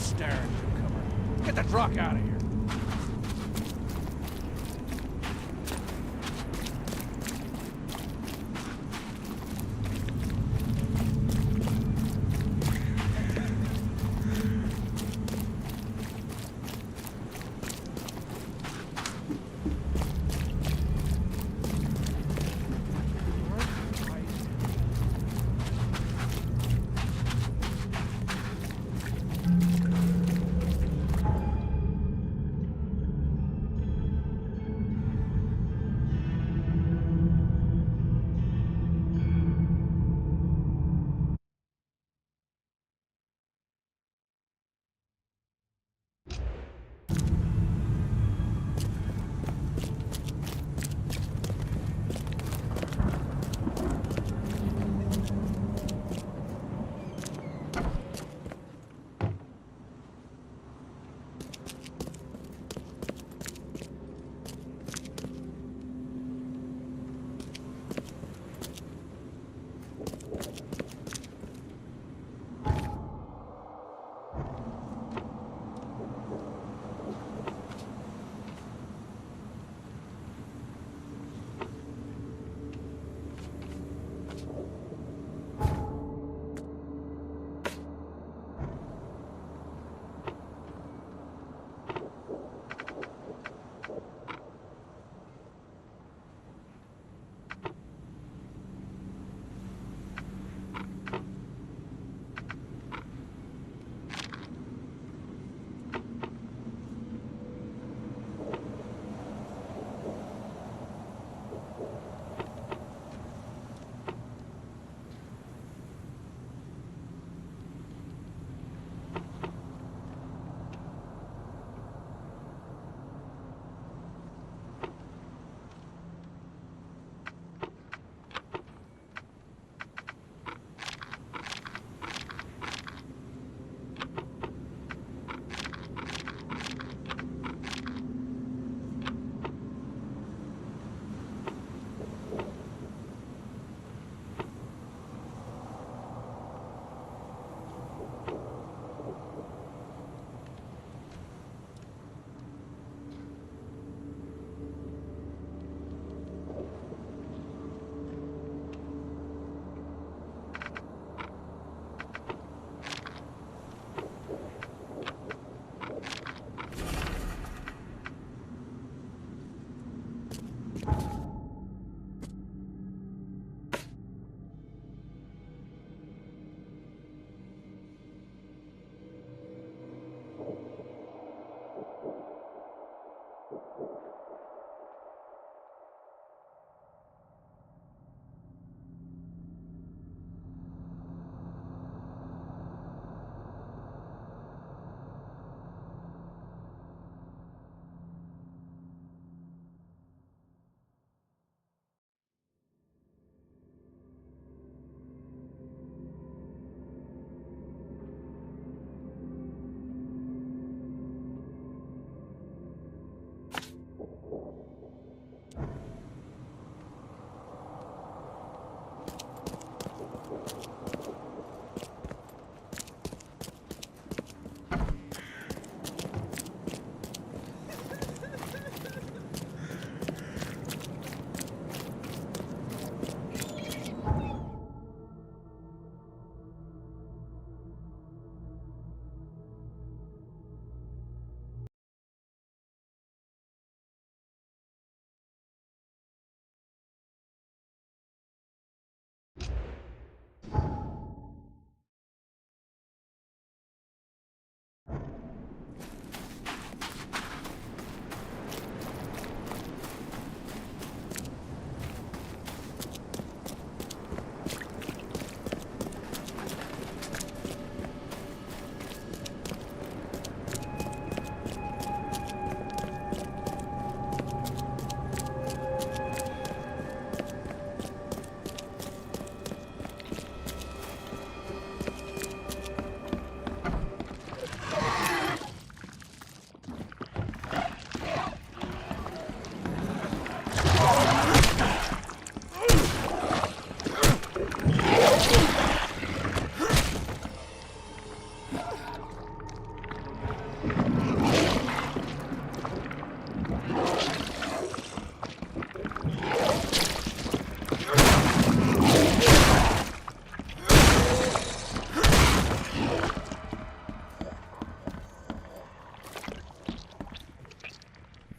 Staring, newcomer. Get the truck out of here.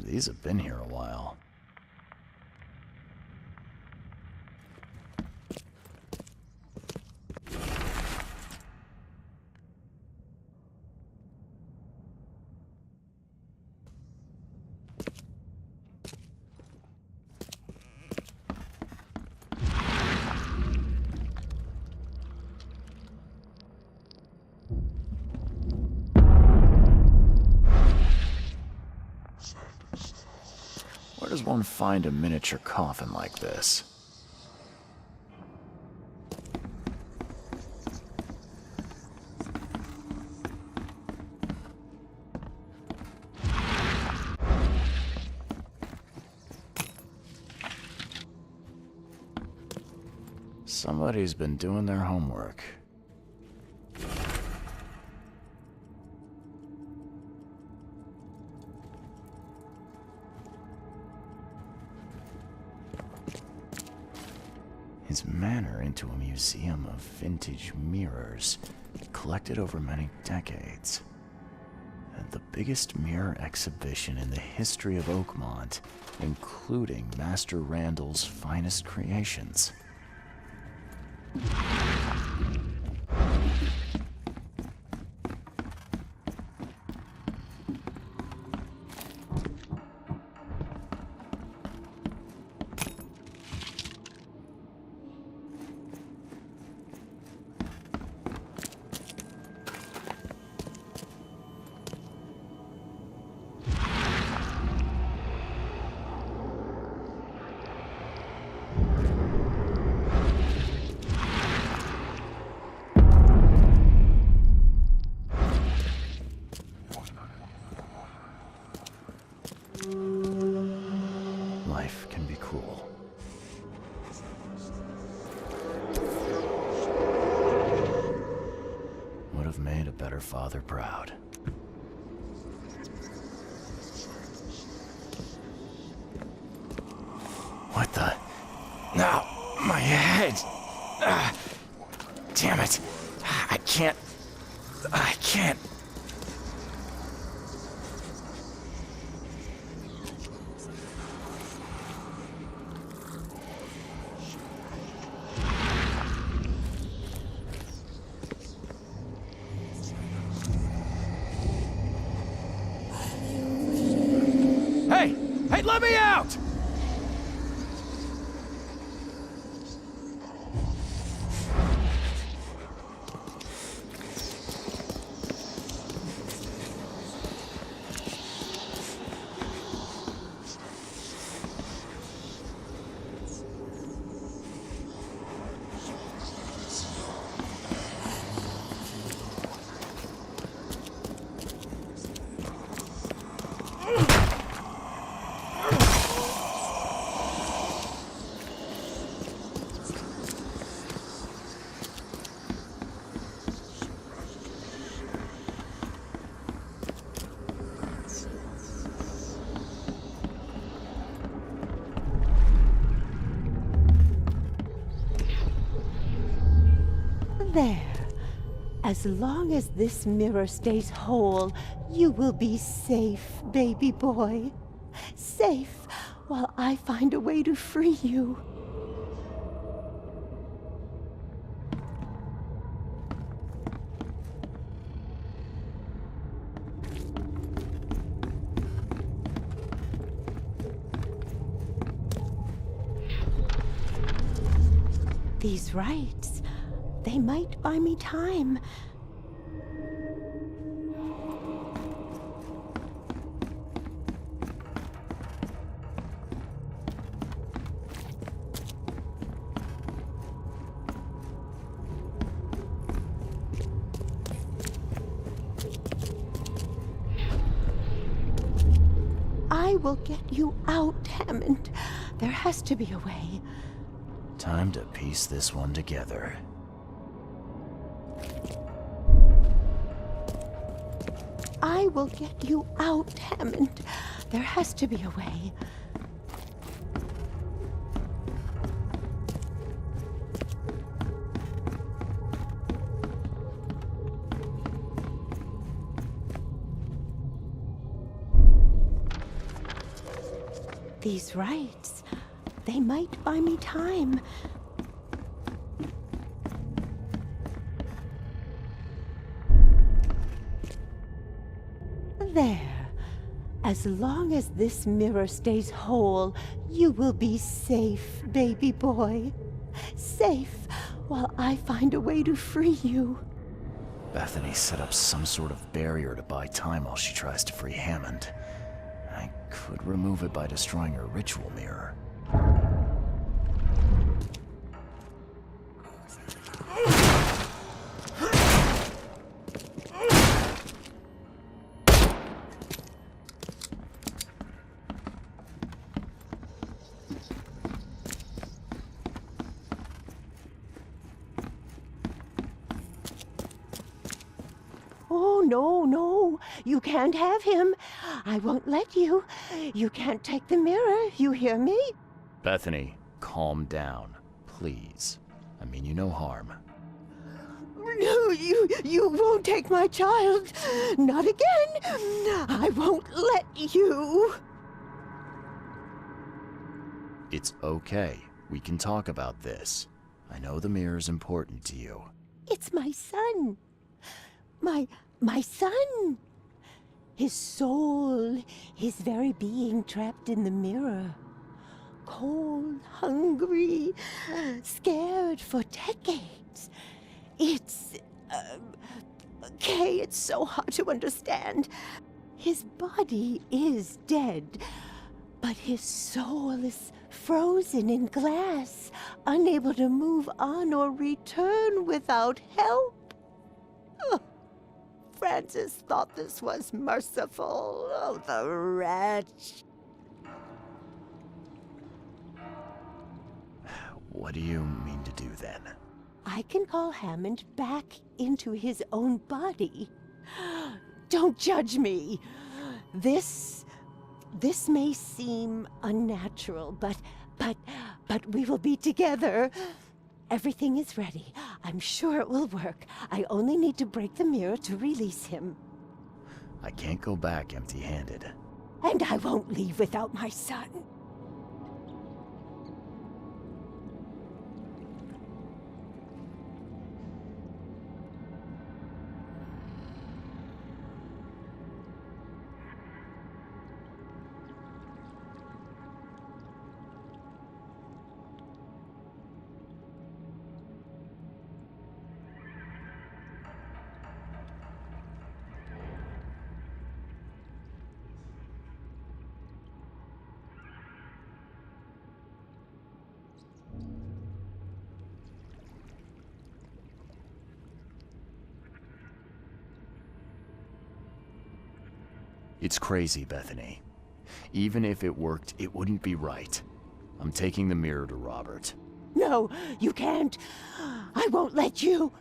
These have been here a while. Where does one find a miniature coffin like this? Somebody's been doing their homework. His manor into a museum of vintage mirrors, collected over many decades. And the biggest mirror exhibition in the history of Oakmont, including Master Randall's finest creations. Life can be cruel. Would have made a better father proud. What the? No, my head! Damn it! I can't. Hey! Hey, let me out! There. As long as this mirror stays whole, you will be safe, baby boy. Safe, while I find a way to free you. These rites, they might buy me time. I will get you out, Hammond. There has to be a way. Time to piece this one together. I will get you out, Hammond. There has to be a way. These rites, they might buy me time. There. As long as this mirror stays whole, you will be safe, baby boy. Safe, while I find a way to free you. Bethany set up some sort of barrier to buy time while she tries to free Hammond. I could remove it by destroying her ritual mirror. Oh, no. You can't have him. I won't let you. You can't take the mirror. You hear me? Bethany, calm down, please. I mean you no harm. No, you won't take my child. Not again. I won't let you. It's okay. We can talk about this. I know the mirror's important to you. It's my son. My son. His soul, his very being trapped in the mirror. Cold, hungry, scared for decades. It's... Kay, it's so hard to understand. His body is dead, but his soul is frozen in glass, unable to move on or return without help. Oh, Francis thought this was merciful. Oh, the wretch. What do you mean to do then? I can call Hammond back into his own body. Don't judge me. This may seem unnatural, but we will be together. Everything is ready. I'm sure it will work. I only need to break the mirror to release him. I can't go back empty-handed. And I won't leave without my son. It's crazy, Bethany. Even if it worked, it wouldn't be right. I'm taking the mirror to Robert. No, you can't. I won't let you.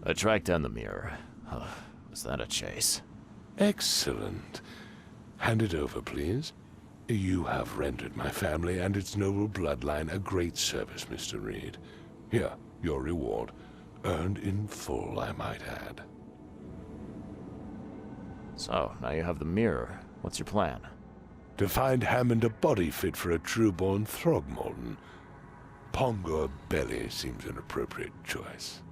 I tracked down the mirror. Was that a chase? Excellent. Hand it over, please. You have rendered my family and its noble bloodline a great service, Mr. Reed. Here, your reward. Earned in full, I might add. So, now you have the mirror. What's your plan? To find Hammond a body fit for a true-born Throgmorton. Pongo Belly seems an appropriate choice.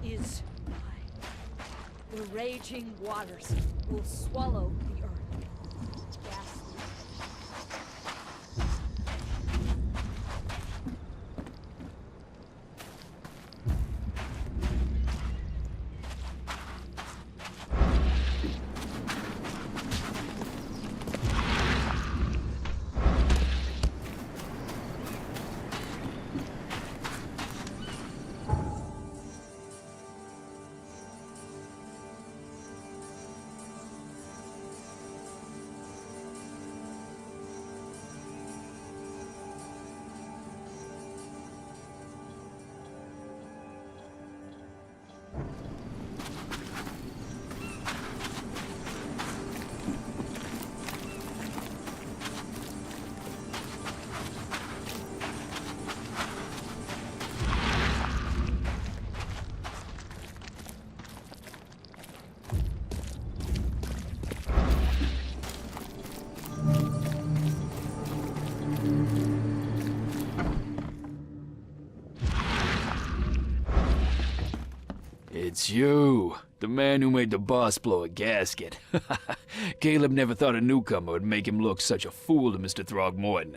Is nigh. The raging waters will swallow the earth. Ghastly. It's you, the man who made the boss blow a gasket. Caleb never thought a newcomer would make him look such a fool to Mr. Throgmorton.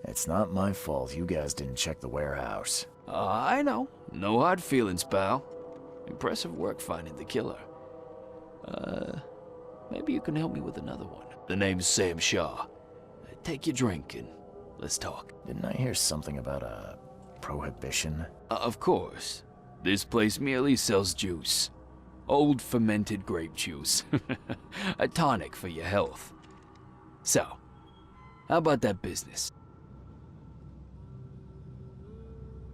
It's not my fault you guys didn't check the warehouse. I know. No hard feelings, pal. Impressive work finding the killer. Maybe you can help me with another one. The name's Sam Shaw. Take your drink and let's talk. Didn't I hear something about a prohibition? Of course. This place merely sells juice. Old fermented grape juice. A tonic for your health. So, how about that business?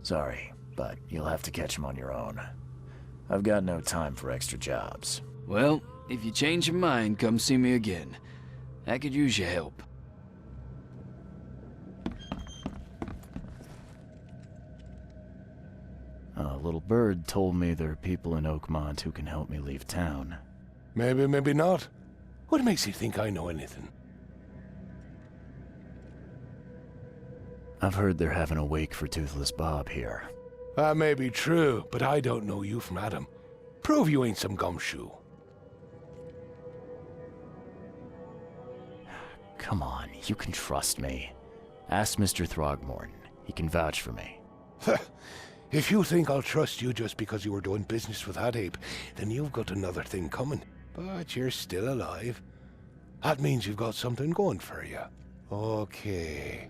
Sorry, but you'll have to catch him on your own. I've got no time for extra jobs. Well, if you change your mind, come see me again. I could use your help. A little bird told me there are people in Oakmont who can help me leave town. Maybe, maybe not. What makes you think I know anything? I've heard they're having a wake for Toothless Bob here. That may be true, but I don't know you from Adam. Prove you ain't some gumshoe. Come on, you can trust me. Ask Mr. Throgmorton. He can vouch for me. If you think I'll trust you just because you were doing business with that ape, then you've got another thing coming. But you're still alive. That means you've got something going for you. Okay.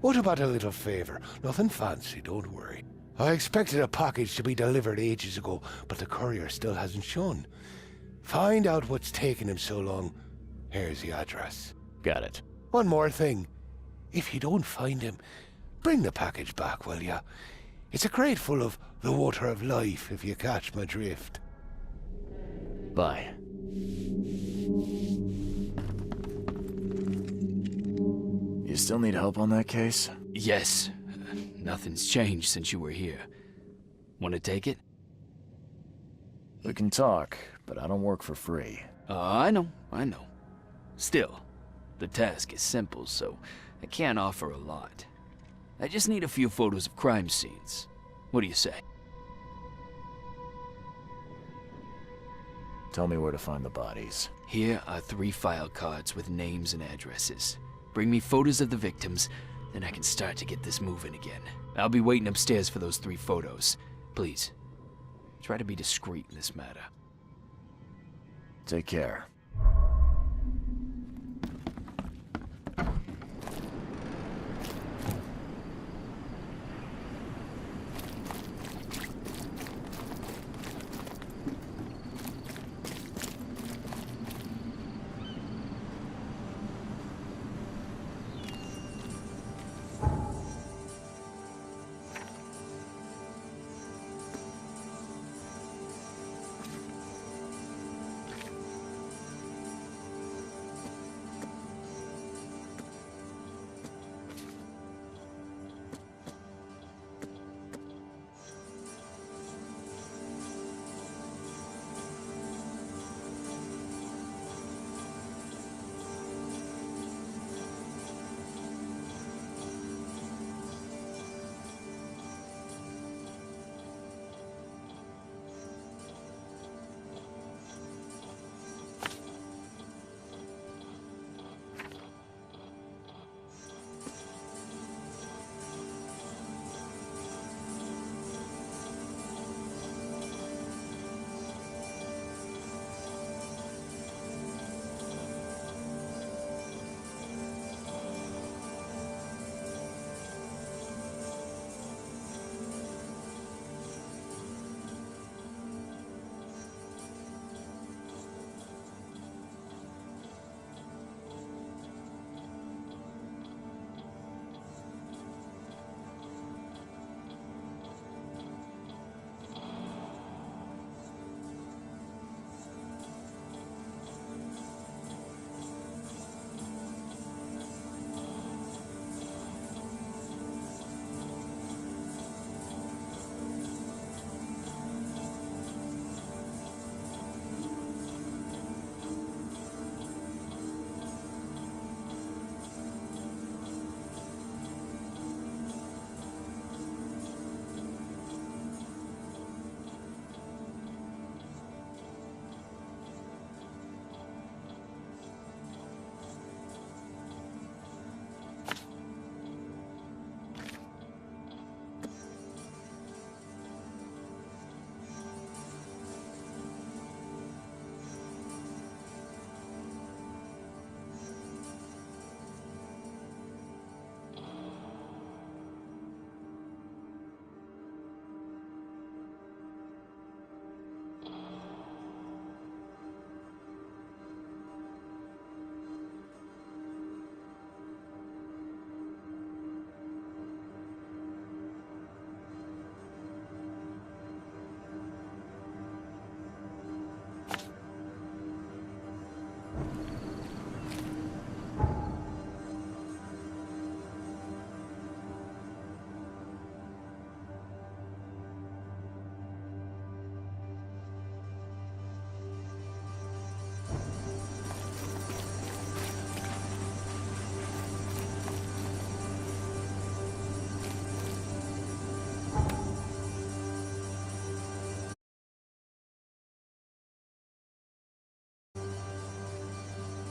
What about a little favor? Nothing fancy, don't worry. I expected a package to be delivered ages ago, but the courier still hasn't shown. Find out what's taking him so long. Here's the address. Got it. One more thing. If you don't find him, bring the package back, will ya? It's a crate full of the water of life, if you catch my drift. Bye. You still need help on that case? Yes. Nothing's changed since you were here. Want to take it? We can talk, but I don't work for free. I know. Still, the task is simple, so I can't offer a lot. I just need a few photos of crime scenes. What do you say? Tell me where to find the bodies. Here are 3 file cards with names and addresses. Bring me photos of the victims, then I can start to get this moving again. I'll be waiting upstairs for those 3 photos. Please, try to be discreet in this matter. Take care.